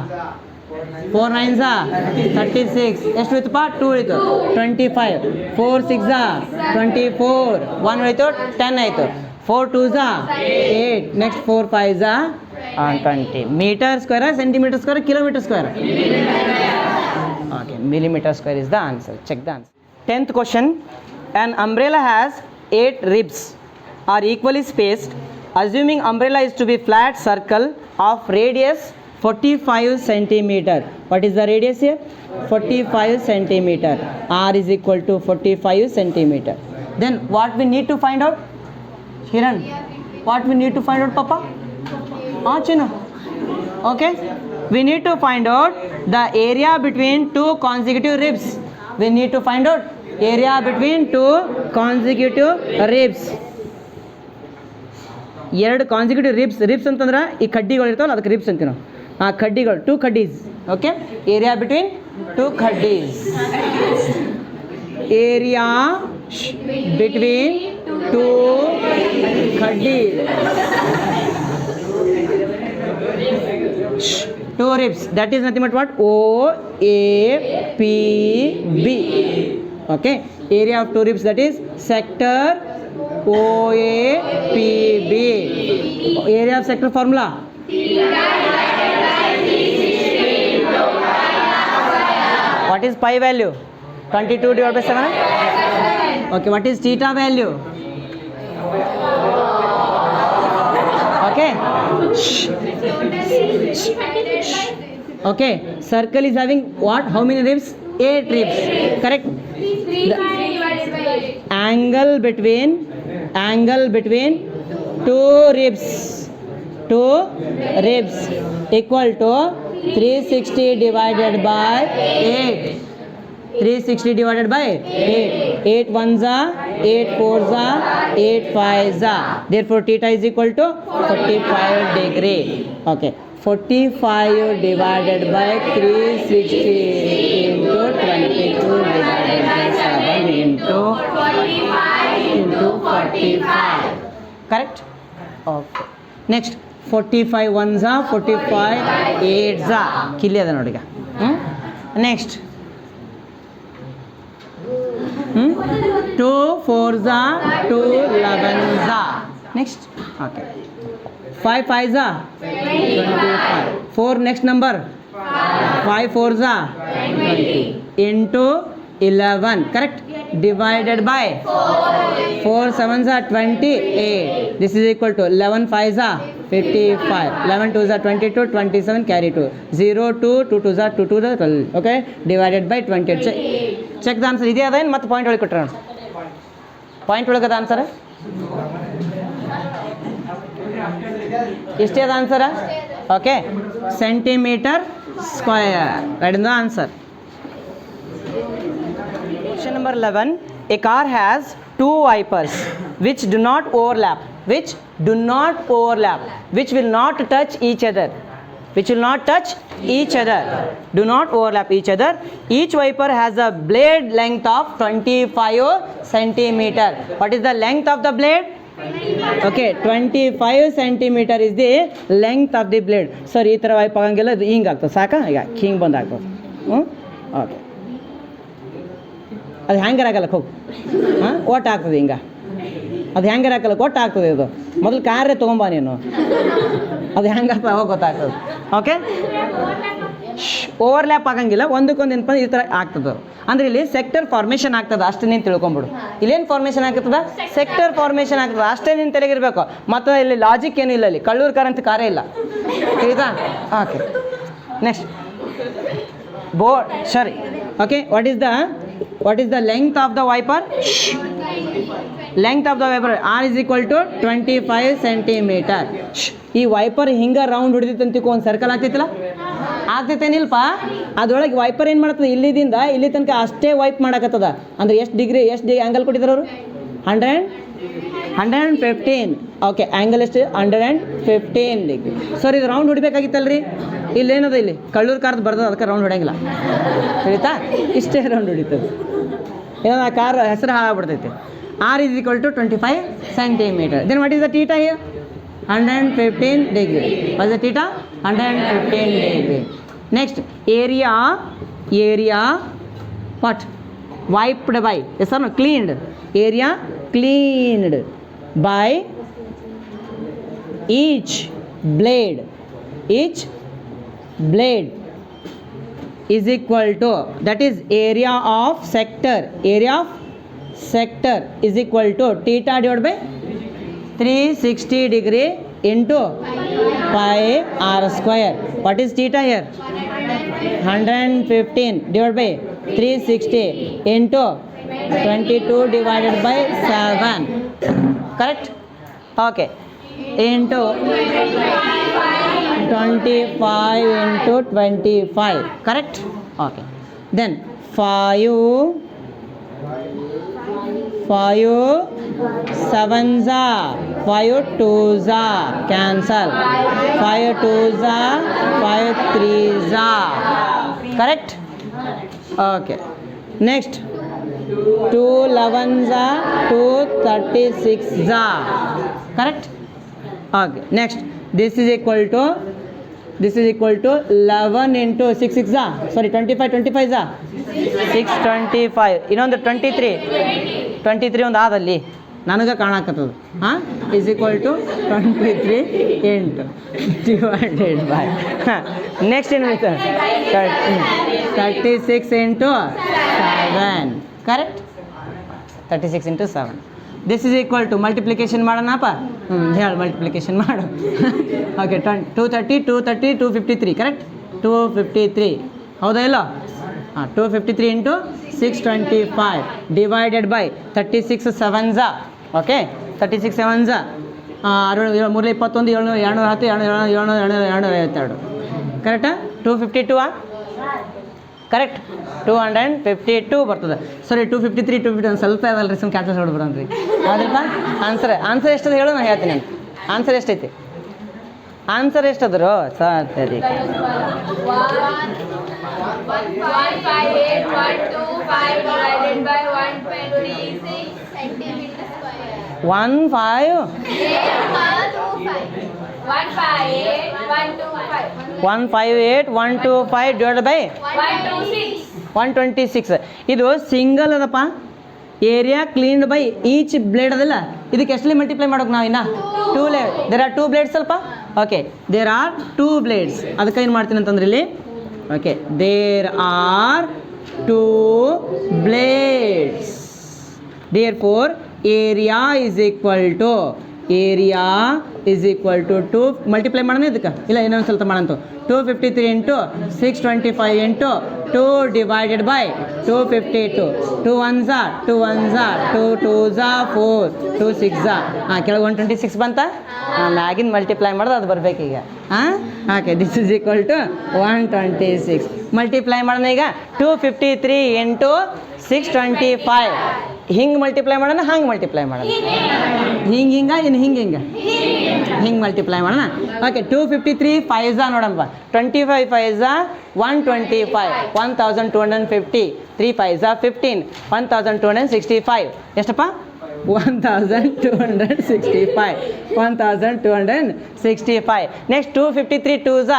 36. ಎಷ್ಟು ಉಳಿತಪ್ಪ 2 ಉಳಿತು 25. 4 6s are 24. 1 ಉಳಿತು 10 ಆಯಿತು. 4 2s are 8. Next 4 5s are 20. Metre square centimetre square kilometre square? Okay, millimeter square is the answer. Check the answer. 10th question. An umbrella has 8 ribs are equally spaced. Assuming umbrella is to be flat circle of radius 45 centimeter. What is the radius here? 45 centimeter. R is equal to 45 centimeter. Then what we need to find out? Hiran, what we need to find out, Papa? Chinu. Okay. We need to find out the area between two consecutive ribs. We need to find out area between two consecutive ribs. ಎರಡು consecutive ribs ಅಂತಂದ್ರೆ ಈ ಕಡ್ಡಿಗಳು ಇರ್ತಾವಲ್ಲ ಅದಕ್ಕೆ ribs ಅಂತೀವಿ ನಾವು. ಆ ಕಡ್ಡಿಗಳು 2 ಕಡ್ಡೀಸ್. ಓಕೆ. ಏರಿಯಾ ಬಿಟ್ವೀನ್ 2 ಕಡ್ಡೀಸ್. ಏರಿಯಾ ಬಿಟ್ವೀನ್ 2 ಕಡ್ಡೀಸ್. 2 ribs. That is nothing but what? OAPB. Okay. Area of 2 ribs, that is sector OAPB. Area of sector formula? What is pi value? 22 divided by 7? Okay. What is theta value? Okay. Okay. Circle is having what? How many ribs? 8 ribs. Correct. The angle between 2 ribs equal to 360 divided by 8. 360 divided by 8. 8 ones are 8 4s are 8 5s are. Therefore theta is equal to 45 degree. Okay. 45 divided by 360 into 22 divided by 7 into 45. Correct? Okay. Next 45 ones are 45 8s are. Killi ada nodi. Next 2 4s are 2 11s are. Next. Okay. 5 5s are 25. 4 next number. 5 4s are 20 into 11. Correct. Divided by 4 7s are 28. This is equal to 11 5s are 55. 11 2s are 22. 27 carry 2. 0 2 2 2s are 2 2s are 12. Okay. Divided by 28. Check the answer. Idea then math point ಒಳಗೆ ಕೊಟ್ಟರೆ point ಒಳಗದ answer ಇಷ್ಟೇ ಅದ answer. Okay. Centimetre square. Right in the answer. Question number 11. A car has 2 wipers which do not overlap, which will not touch each other. which will not touch each other. Do not overlap each other. Each wiper has a blade length of 25 centimeter. What is the length of the blade? Okay, 25 centimeter is the length of the blade. Sir, ಈ ಥರ wipe ಆಗಂಗಿಲ್ಲ, ಇದು ಹಿಂಗೆ ಆಗ್ತದೆ, ಸಾಕಾ? ಈಗ ಹಿಂಗೆ ಬಂದು ಆಗ್ತದೆ. ಓಕೆ, ಅದು ಹ್ಯಾಂಗರ್ ಆಗಲ್ಲಕ್ಕೆ ಹೋಗಿ ಒಟ್ಟು ಆಗ್ತದೆ ಹಿಂಗೆ, ಅದು ಹ್ಯಾಂಗರ್ ಹಾಕಲ್ಲಕ್ಕೆ ಒಟ್ಟು ಆಗ್ತದೆ. ಇದು ಮೊದಲು ಕಾರ್ಯ ತೊಗೊಂಬ ನೀನು, ಅದು ಹೆಂಗೆ ಆಗ್ತದೆ ಅವಾಗ ಗೊತ್ತಾಗ್ತದೆ. ಓಕೆ, ಓವರ್ಲ್ಯಾಪ್ ಆಗಂಗಿಲ್ಲ, ಒಂದಕ್ಕೊಂದು ಏನಪ್ಪ ಈ ಥರ ಆಗ್ತದೆ. ಅಂದರೆ ಇಲ್ಲಿ ಸೆಕ್ಟರ್ ಫಾರ್ಮೇಷನ್ ಆಗ್ತದೆ, ಅಷ್ಟೇ ನೀನು ತಿಳ್ಕೊಂಬಿಡು. ಇಲ್ಲೇನು ಫಾರ್ಮೇಷನ್ ಆಗ್ತದ? ಸೆಕ್ಟರ್ ಫಾರ್ಮೇಷನ್ ಆಗ್ತದೆ, ಅಷ್ಟೇ ನೀನು ತಲೆಗಿರ್ಬೇಕು. ಮತ್ತು ಇಲ್ಲಿ ಲಾಜಿಕ್ ಏನೂ ಇಲ್ಲ, ಇಲ್ಲಿ ಕಳ್ಳೂರು ಕಾರ್ ಅಂತ ಕಾರ್ಯ ಇಲ್ಲ, ತಿಳಿತಾ? Okay, next board. ಸರಿ, okay, what is the length of the wiper? Length of the wiper R is equal to 25 centimetre. ಈ ವೈಪರ್ ಹಿಂಗೆ ರೌಂಡ್ ಹೊಡಿತೈತೆ ಅಂತಿಕೋ, ಒಂದು ಸರ್ಕಲ್ ಆಗ್ತೈತಿಲ್ಲ, ಆಗ್ತೈತೇನಿಲ್ಪ? ಅದರೊಳಗೆ ವೈಪರ್ ಏನು ಮಾಡ್ತದೆ, ಇಲ್ಲಿದಿಂದ ಇಲ್ಲಿ ತನಕ ಅಷ್ಟೇ ವೈಪ್ ಮಾಡಕತ್ತದ. ಅಂದರೆ ಎಷ್ಟು ಡಿಗ್ರಿ ಆ್ಯಂಗಲ್ ಕೊಟ್ಟಿದ್ದಾರೆ ಅವರು? 115. ಓಕೆ, ಆ್ಯಂಗಲ್ ಎಷ್ಟು? 115 ಡಿಗ್ರಿ. ಸರ್, ಇದು ರೌಂಡ್ ಹೊಡಿಬೇಕಾಗಿತ್ತಲ್ರಿ? ಇಲ್ಲೇನದ, ಇಲ್ಲಿ ಕಳ್ಳೂರು ಕಾರ್ದು ಬರ್ತದೆ, ಅದಕ್ಕೆ ರೌಂಡ್ ಹೊಡೆಯಂಗಿಲ್ಲ, ತಿಳಿತಾ? ಇಷ್ಟೇ ರೌಂಡ್ ಹೊಡಿತದೆ. ಏನೋ ಆ ಕಾರ್ ಹೆಸರು ಹಾಳಾಗ್ಬಿಡ್ತೈತೆ. R is equal to 25 centimeter. Then what is the theta here? 115 degree. What is the theta? 115 degree. Next, area what? Wiped by, yes or no? Cleaned. Area cleaned by each blade is equal to, that is area of sector is equal to theta divided by 360 degree into pi r square. What is theta here? 115 divided by 360 into 22 divided by 7. Correct? Okay. Into 25 into 25. Correct? Okay. Then 5 sevens are, 5 twos are, cancel, 5 twos are, 5 threes are. Correct? Okay. Next, 2 11s are, 2 36s are. Correct? Okay. Next, this is equal to 11 into 6 6 are, sorry, 25s are, 625. ಇನ್ನೊಂದು 23 ಒಂದು ಆದಲ್ಲಿ ನನಗೆ ಕಾಣಕತ್ತದ. ಹಾಂ, is equal to 23 8 divided by, next ಏನು ಉಳಿತು? 36 into 7. Correct? 36 into 7. This is equal to multiplication ಮಾಡೋಣಪ್ಪ. ಹೇಳಿ ಮಲ್ಟಿಪ್ಲಿಕೇಶನ್ ಮಾಡು. ಓಕೆ, 230 253. ಕರೆಕ್ಟ್? 253 ಹೌದಾ ಇಲ್ಲ? ಹಾಂ, 253 into 625 divided by 36 sevens. Okay, 36 sevens 321 710 752. ಕರೆಕ್ಟಾ? 252 ಕರೆಕ್ಟ್? 252 ಬರ್ತದೆ. ಸರಿ, 253 250 ಸ್ವಲ್ಪ ಅದಲ್ಲ ರೀ, ಸುಮ್ಮನೆ ಕ್ಯಾನ್ಸಲ್ ಹೊಡ್ಬಿಡೋಣ್ರಿ. ಹೌದಪ್ಪ? ಆನ್ಸರ್ ಎಷ್ಟದ ಹೇಳು, ನಾನು ಹೇಳ್ತೀನಿ. ಆನ್ಸರ್ ಎಷ್ಟೈತಿ? ಆನ್ಸರ್ ಎಷ್ಟದ್ರು? ಸರಿ, 158 divided by 126. ಇದು ಸಿಂಗಲ್ ಅದಪ್ಪ. Area cleaned by each blade ಅದಲ್ಲ, ಇದಕ್ಕೆ ಎಷ್ಟಲ್ಲಿ ಮಲ್ಟಿಪ್ಲೈ ಮಾಡೋಕೆ ನಾವು ಇನ್ನು 2 ದೇರ್ ಆರ್ 2 ಬ್ಲೇಡ್ಸ್ ಅಲ್ಪ. Okay, there are 2 blades. ಅದಕ್ಕೆ ಏನು ಮಾಡ್ತೀನಿ ಅಂತಂದ್ರೆ ಇಲ್ಲಿ, okay, there are 2 blades. therefore area is equal to 2 multiply ಮಾಡೋಣ ಇದಕ್ಕೆ, ಇಲ್ಲ ಇನ್ನೊಂದು ಸ್ವಲ್ಪ ಮಾಡೋಣ. 253 into 625 into 2 divided by 252. 2 1s are 2 2s are 4 2 6s are. ಕೆಳಗೆ 126 ಬಂತ. ಮ್ಯಾಗಿನ ಮಲ್ಟಿಪ್ಲೈ ಮಾಡೋದು ಅದು ಬರಬೇಕೀಗ. Okay, this is equal to 126. Multiply ಮಾಡೋಣ ಈಗ. 253 into 625 ಹಿಂಗೆ ಮಲ್ಟಿಪ್ಲೈ ಮಾಡೋಣ, ಹಂಗೆ ಮಲ್ಟಿಪ್ಲೈ ಮಾಡೋಣ, ಹಿಂಗೆ ಇನ್ನು ಹಿಂಗೆ ಮಲ್ಟಿಪ್ಲೈ ಮಾಡೋಣ. ಓಕೆ 253 5 ನೋಡಪ್ಪ, 25 5 125, 1250, 3 5 15, 1265 ಎಷ್ಟಪ್ಪ 1265. Next 253 2s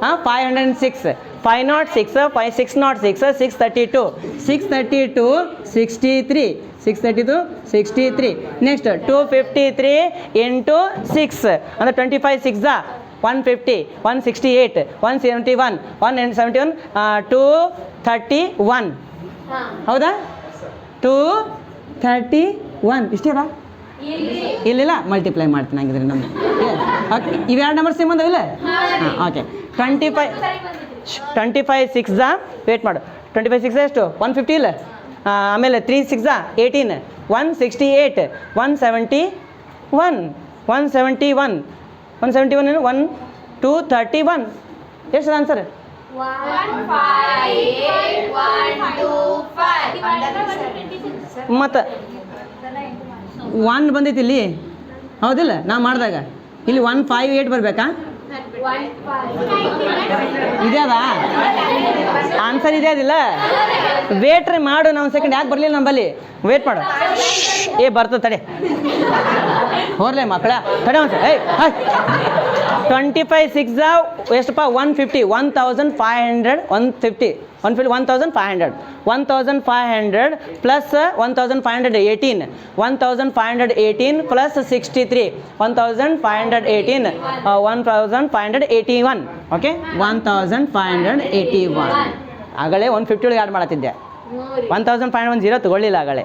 506, 506, 606, 632, 632 63, 632 63. ನೆಕ್ಸ್ಟ್ 253 ಇಂಟು 6 ಅಂದರೆ 25 6 150, 168, 171, 171, 231 ಹೌದಾ 231 ಇಷ್ಟೇನಾ? ಇಲ್ಲಿಲ್ಲ ಮಲ್ಟಿಪ್ಲೈ ಮಾಡ್ತೀನಿ ಹಂಗಿದ್ರೆ ನಮಗೆ. ಓಕೆ ಇವೆರಡು ನಂಬರ್ ಸೇಮ್ ಬಂದವಿಲ್ಲ? ಹಾಂ ಓಕೆ 25 6 ವೇಟ್ ಮಾಡು, 25 6 ಎಷ್ಟು 150 ಇಲ್ಲ, ಆಮೇಲೆ 3 6 18, 168, 171, 171 ಏನು 1 231 ಎಷ್ಟು ಆನ್ಸರ್? 158 ಮತ್ತು 1 ಬಂದೈತಿ ಇಲ್ಲಿ ಹೌದಿಲ್ಲ ನಾ ಮಾಡಿದಾಗ, ಇಲ್ಲಿ 158 ಬರಬೇಕಾ? ಇದೆ ಅದಾ ಆನ್ಸರ್ ಇದೆ ಅದಿಲ್ಲ? ವೇಟ್ ರೀ ಮಾಡು, ನಾವು ಸೆಕೆಂಡ್ ಯಾಕೆ ಬರಲಿಲ್ಲ ನಮ್ಮಲ್ಲಿ, ವೇಟ್ ಮಾಡು. ಬರ್ತದೆ ತಡೆ ಹೋರ್ಲೆ ಮಕ್ಕಳ ತಡೆ ಒಂದು ಏಯ್ 25 6 ಎಷ್ಟಪ್ಪ 150, 1500, 150, 1500, 1500 ಪ್ಲಸ್ 1518, 1518 ಪ್ಲಸ್ 63, 1518, 1581. ಓಕೆ 1581 ಆಗಲೇ 150 ಒಳಗೆ ಆ್ಯಡ್ ಮಾಡತ್ತಿದ್ದೆ, 1501 ತೊಗೊಳ್ಳಿಲ್ಲ ಆಗಲೇ.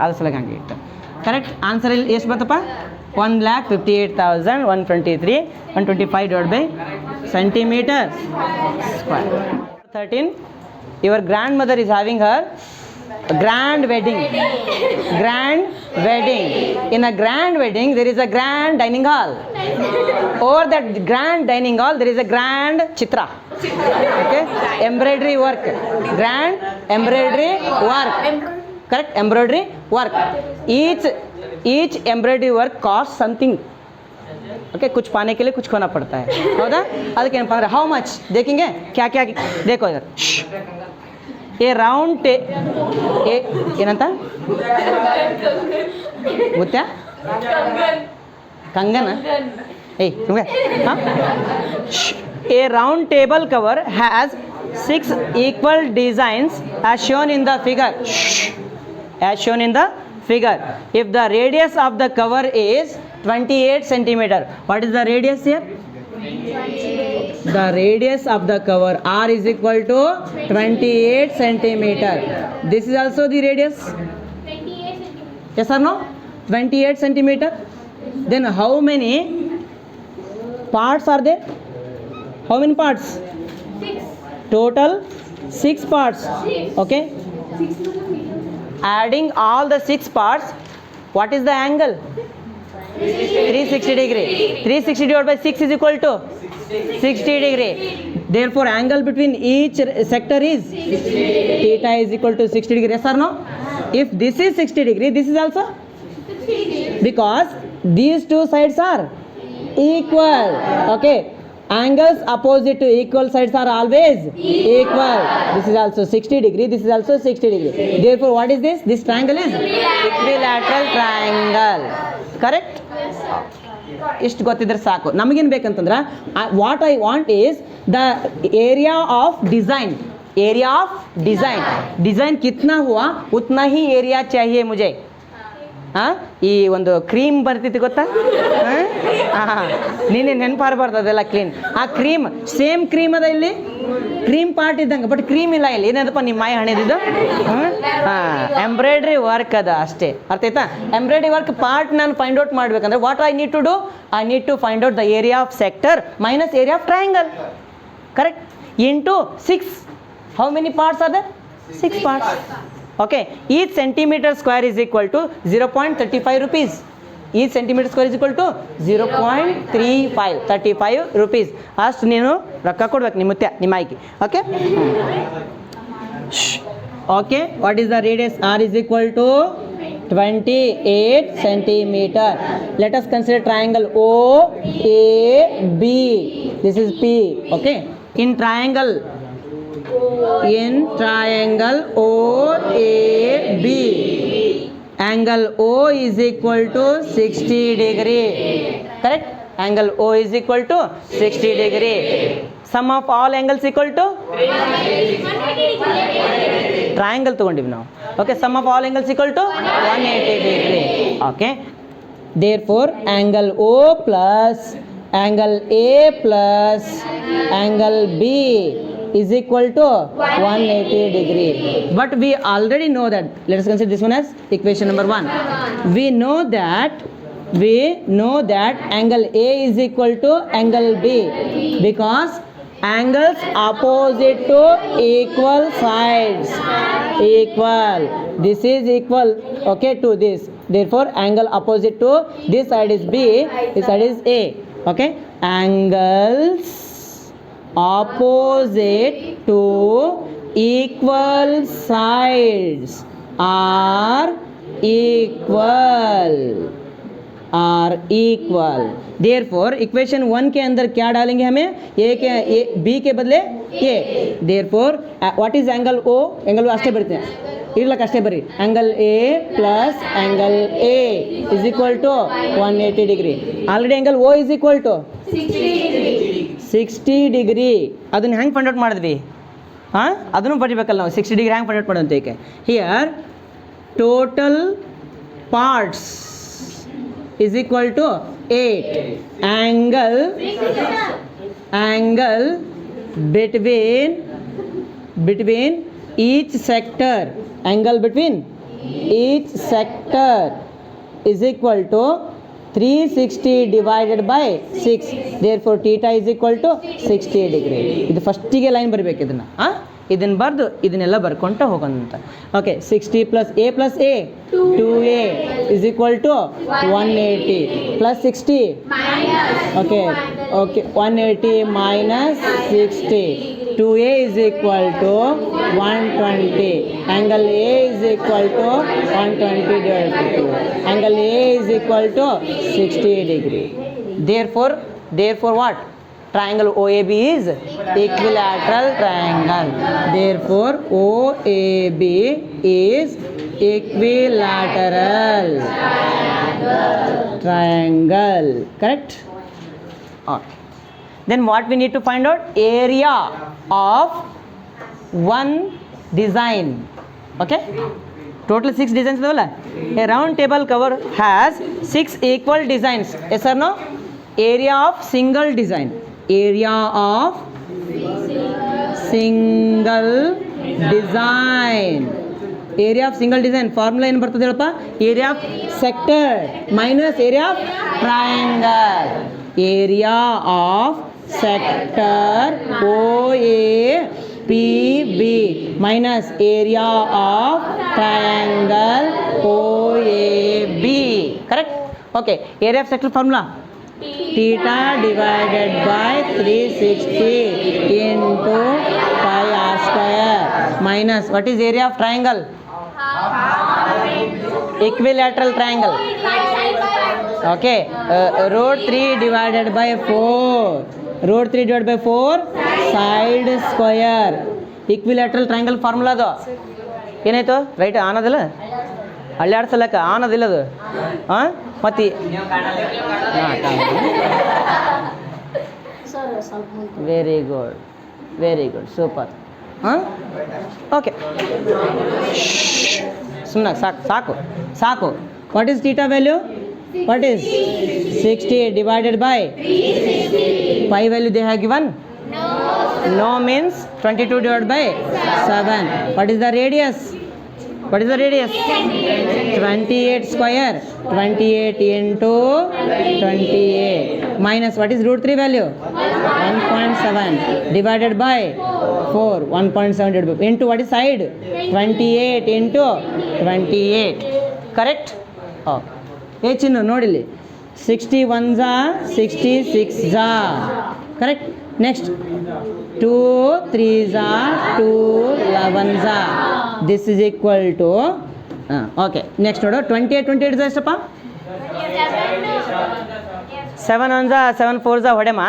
ಅದ್ರ ಸಲಗ ಹಂಗೆ ಇತ್ತು. ಕರೆಕ್ಟ್ ಆನ್ಸರ್ ಇಲ್ಲಿ ಎಷ್ಟು ಬರ್ತಪ್ಪ 1,58,123, 125 divided by centimeter square. 13. Your grandmother is having her grand wedding. In a grand wedding there is a grand dining hall. Over that grand dining hall there is a grand chitra. Okay, embroidery work, grand embroidery work. Correct, embroidery work. Each embroidery work costs something. Okay कुछ पाने के लिए कुछ खोना पड़ता है हौदा ಅದಕ್ಕೆ ಏನಪ್ಪ ಅಂದರೆ ಹೌ ಮಚ್ देखेंगे क्या क्या देखो इधर ये राउंड ಏನಂತ ಗೊತ್ತಾ ಕಂಗನ ಏಯ್ ನಿಮಗೆ A round table cover has 6 equal designs as shown in the figure. If the radius of the cover is 28 centimeter, what is the radius here? The radius of the cover R is equal to 28 centimeter. This is also the radius. 28 centimeter. Yes or no? 28 centimeter. Then how many parts are there? How many parts? 6. Total 6 parts. Okay. 6 adding all the 6 parts, what is the angle? 360 degree. 360 divided by 6 is equal to 60 degree. Therefore angle between each sector is theta is equal to 60 degree. Yes or no? If this is 60 degree, this is also 60 degree, because these two sides are equal. Okay, angles opposite to equal sides are always equal. This is also 60 degree, this is also 60 degree. Therefore what is this? This triangle is equilateral triangle. Correct? ಇಷ್ಟು ಗೊತ್ತಿದ್ರೆ ಸಾಕು. ನಮಗೇನು ಬೇಕಂತಂದ್ರೆ what I want is the area of design. Design कितना हुआ उतना ही area चाहिए मुझे. ಈ ಒಂದು ಕ್ರೀಮ್ ಬರ್ತಿತ್ತು ಗೊತ್ತಾ, ನೀನೆ ನೆನಪಾರಬಾರ್ದು ಅದೆಲ್ಲ ಕ್ಲೀನ್. ಆ ಕ್ರೀಮ್ ಸೇಮ್ ಕ್ರೀಮ್ ಅದ ಇಲ್ಲಿ, ಕ್ರೀಮ್ ಪಾರ್ಟ್ ಇದ್ದಂಗೆ, ಬಟ್ ಕ್ರೀಮ್ ಇಲ್ಲ ಇಲ್ಲಿ. ಏನದಪ್ಪ ನಿಮ್ಮ ಮಾಯ ಹಣಿದಿದ್ದು? ಎಂಬ್ರಾಯ್ಡ್ರಿ ವರ್ಕ್ ಅದ ಅಷ್ಟೇ. ಅರ್ಥ ಆಯ್ತಾ? ಎಂಬ್ರಾಯ್ಡ್ರಿ ವರ್ಕ್ ಪಾರ್ಟ್ ನಾನು ಫೈಂಡ್ ಔಟ್ ಮಾಡ್ಬೇಕಂದ್ರೆ what I need to do? I need to find out the area of sector minus area of triangle. Correct? Into 6. How many parts are there? 6 parts. Okay, each centimeter square is equal to 0.35 rupees. Each centimeter square is equal to 0.35 rupees. ಅಷ್ಟು ನೀನು ರೊಕ್ಕ ಕೊಡ್ಬೇಕು ನಿಮ್ಮ ಆಯ್ಕೆ. Okay, Okay, what is the radius? R is equal to 28 centimeter. Let us consider triangle OAB. This is P. Okay, in triangle OAB, angle O is equal to 60 degree. Correct? Angle O is equal to 60 degree. Sum of all angles equal to triangle ತಗೊಂಡಿವಿ ನಾವು. Okay, sum of all angles equal to 180 degree. Okay, therefore angle O plus angle A plus angle B is equal to 180 degree. But we already know that. Let us consider this one as equation number 1. We know that angle A is equal to angle B because angles opposite to equal sides. Equal. This is equal, okay, to this. Therefore angle opposite to this side is B, this side is A. Okay, angles opposite to equal sides are equal. Therefore equation 1 के अंदर क्या डालेंगे हमें? B के बदले A. Therefore what is angle O? Angle O ಅಷ್ಟೇ ಬರುತ್ತೆ, ಇರ್ಲಕ್ಕೆ ಅಷ್ಟೇ ಬರಿ. angle A plus angle A is equal to 180 degree. Already angle O is equal to 60 degree. ಅದನ್ನು ಹೆಂಗೆ ಫೈಂಡ್ ಔಟ್ ಮಾಡಿದ್ವಿ? ಅದನ್ನು ಬರೀಬೇಕಲ್ಲ ನಾವು. 60 degree ಹೆಂಗೆ ಫೈಂಡ್ ಔಟ್ ಮಾಡೋದು? ಏಕೆ here total parts is equal to 8. Angle between each sector, angle between each sector is equal to 360 divided by 6. Therefore theta is equal to 60 degree. ಇದು ಫಸ್ಟಿಗೆ ಲೈನ್ ಬರಬೇಕು. ಇದನ್ನು ಬರೆದು ಇದನ್ನೆಲ್ಲ ಬರ್ಕೊಂತ ಹೋಗೋಣ. Okay, 60 plus A plus A 2A is equal to 180 plus 60. Okay, 180 minus 60. 2A is equal to 120. Angle A is equal to 120 divided by 2. Angle A is equal to 60 degree. Therefore what? Triangle OAB is equilateral triangle. Therefore OAB is equilateral triangle. Correct? Okay. Then what we need to find out? Area of one design. Okay, total 6 designs ಇದಾವಲ್ಲ. A round table cover has 6 equal designs. Yes or no? Area of single design. Area of single design. Area of single design formula ಏನು ಬರ್ತದೆ ಹೇಳಪ್ಪ? Area of sector minus area of triangle. Area of sector OAPB minus area of triangle OAB. Correct? Okay, area of sector formula theta divided by 360 into pi r square minus what is area of triangle? Equilateral triangle. Okay, root 3 divided by 4. Root 3 divided by 4 side square. Equilateral triangle formula ಅದು ಏನಾಯ್ತು? Right ಆನೋದಿಲ್ಲ, ಅಲ್ಲಾಡ್ಸಲಕ್ಕ ಆನೋದಿಲ್ಲ ಅದು. ಮತ್ತೆ very good super. Okay, ಸುಮ್ಮನೆ ಸಾಕು. What is theta value? What is 60 divided by pi value they have given? No means 22 divided by 7. What is the radius? 28 square. 28 into 28 minus what is root 3 value? 1.7 divided by 4. 1.7 divided by into what is side? 28 into 28. Correct? Oh. ಏ ಚಿನ್ನು ನೋಡಿಲಿ, 61 66 correct. Next 2 3 2 11 this is equal to okay next ನೋಡು 28 ಎಷ್ಟಪ್ಪ 7 1 7 4 ಹೊಡೆಮ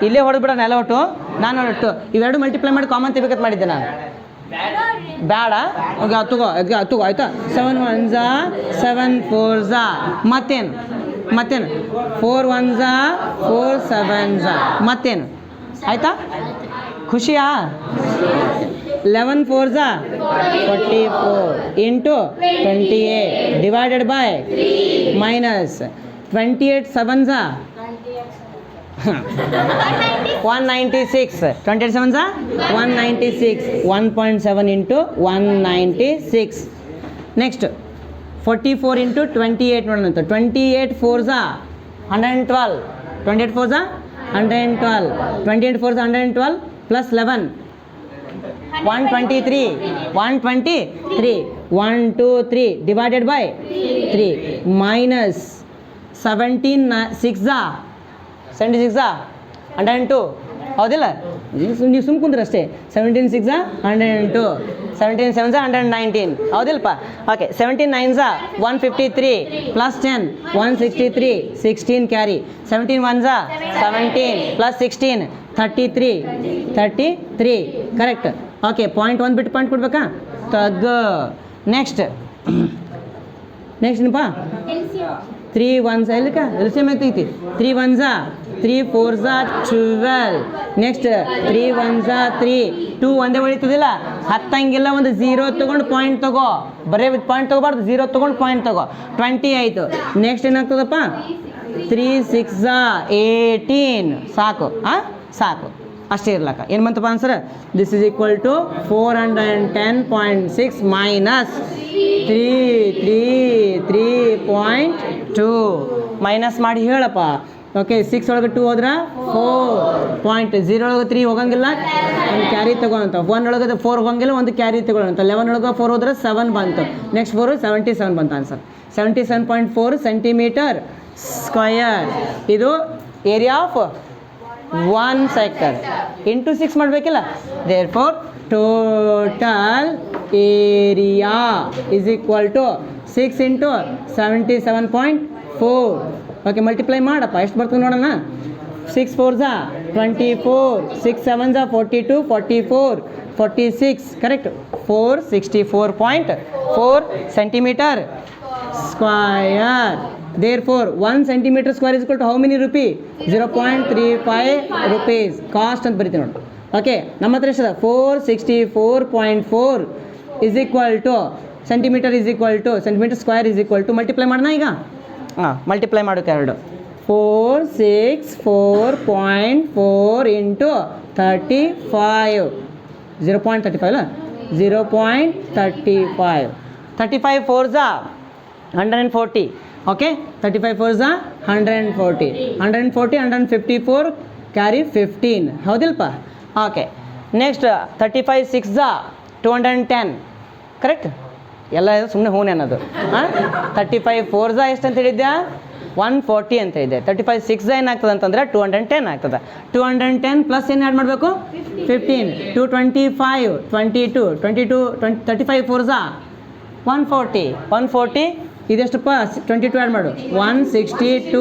ಇಲ್ಲೇ ಹೊಡೆದ್ಬಿಡ ನೆಲ ಒಟ್ಟು ನಾನು ಒಟ್ಟು ಇವೆರಡು ಮಲ್ಟಿಪ್ಲೈ ಮಾಡಿ ಕಾಮನ್ ತೆಗಿಬೇಕಂತ ಮಾಡಿದ್ದೆ ನಾನು ಬೇಡ ತಗೋ ಆಯ್ತಾ 7 1 7 4 ಮತ್ತೇನು 4 1 4 7 ಮತ್ತೇನು ಆಯ್ತಾ ಖುಷಿಯಾ 11 4 44 into 28 divided by minus 28 7 196 28 7 196 1.7 into 196 next 44 into 28 ನೋಡೋಣ 28 4 112 28 4 112 28 4 112 plus 11 123 123 1 2 3 divided by 3 minus 17 6 76 102 ಹೌದಿಲ್ಲ ನೀವು ಸುಮ್ಮ ಕುಂದ್ರೆ ಅಷ್ಟೇ 17 6 102 17 7 119 ಹೌದಿಲ್ಲಪ್ಪ ಓಕೆ 17 9 153 plus 10 163 16 carry 17 1 17 plus 16 33 correct okay point 1 ಬಿಟ್ಟು ಪಾಯಿಂಟ್ ಕೊಡ್ಬೇಕಾ ತಗ್ಗ ನೆಕ್ಸ್ಟ್ ಏನಪ್ಪ 3 1 ಎಲ್ಲಿಕ ಎಲ್ಸಿಯಮ್ ಐತಿ 3 1 3 4 12 ನೆಕ್ಸ್ಟ್ 3 1 3 2 ಒಂದೇ ಉಳಿತದಿಲ್ಲ ಹತ್ತಂಗಿಲ್ಲ ಒಂದು 0 ತೊಗೊಂಡು ಪಾಯಿಂಟ್ ತಗೋ ಬರೀ ಪಾಯಿಂಟ್ ತೊಗೋಬಾರ್ದು 0 ತೊಗೊಂಡು ಪಾಯಿಂಟ್ ತಗೋ 20 ಆಯಿತು ನೆಕ್ಸ್ಟ್ ಏನಾಗ್ತದಪ್ಪ 3 6 18 ಸಾಕು ಸಾಕು ಅಷ್ಟೇ ಇರ್ಲಕ್ಕ ಏನು ಬಂತಪ್ಪ answer this is equal to 410.6 minus 333.2 minus ಮಾಡಿ ಹೇಳಪ್ಪ ಓಕೆ 6 ಒಳಗೆ 2 ಹೋದ್ರೆ 4.0 ಒಳಗೆ 3 ಹೋಗಂಗಿಲ್ಲ ಒಂದು ಕ್ಯಾರಿ ತಗೊಳಂತ 1 ಒಳಗೆ 4 ಹೋಗಂಗಿಲ್ಲ ಒಂದು ಕ್ಯಾರಿ ತಗೊಳ್ಳಂತ 11 ಒಳಗೆ 4 ಹೋದ್ರೆ 7 ಬಂತು ನೆಕ್ಸ್ಟ್ 4 77 ಬಂತು ಆನ್ಸರ್ 77.4 ಸೆಂಟಿಮೀಟರ್ ಸ್ಕ್ವಯರ್ ಇದು ಏರಿಯಾ ಆಫ್ 1 sector ಇಂಟು 6 ಮಾಡಬೇಕಿಲ್ಲ therefore total area is equal to 6 into 77.4 okay multiply ಮಾಡಪ್ಪ ಎಷ್ಟು ಬರ್ತದೆ ನೋಡೋಣ 6 4 24 6 7 42 44 46 correct 464.4 centimetre square therefore 1 centimeter square is equal to how many rupee 0.35 rupees cost ಅಂತ ಬರಿತೀವಿ ನೋಡಿ ಓಕೆ ನಮ್ಮ ಹತ್ರ ಎಷ್ಟದ 464.4 is equal to centimetre is equal to centimetre square is equal to multiply ಮಾಡೋಣ ಈಗ ಮಲ್ಟಿಪ್ಲೈ ಮಾಡೋಕೆ ಎರಡು 464.4 into 35 0.35 ಅಲ್ಲ 0.35 35 4 140 ಓಕೆ 35 4 140 154 ಕ್ಯಾರಿ 15 ಹೌದಿಲ್ಲಪ್ಪ ಓಕೆ ನೆಕ್ಸ್ಟ್ 35 6 210 ಕರೆಕ್ಟ್ ಎಲ್ಲ ಸುಮ್ಮನೆ ಹೂನೆ ಅನ್ನೋದು 35 4 ಎಷ್ಟು ಅಂತ ಹೇಳಿದ್ಯಾ 140 ಅಂತ ಇದೆ 35 6 ಏನಾಗ್ತದೆ ಅಂತಂದರೆ 210 ಆಗ್ತದೆ 210 ಪ್ಲಸ್ ಏನು ಆ್ಯಡ್ ಮಾಡಬೇಕು 15 225 22 35 4 140 ಇದೆಷ್ಟಪ್ಪ 22 ಆ್ಯಡ್ ಮಾಡು 162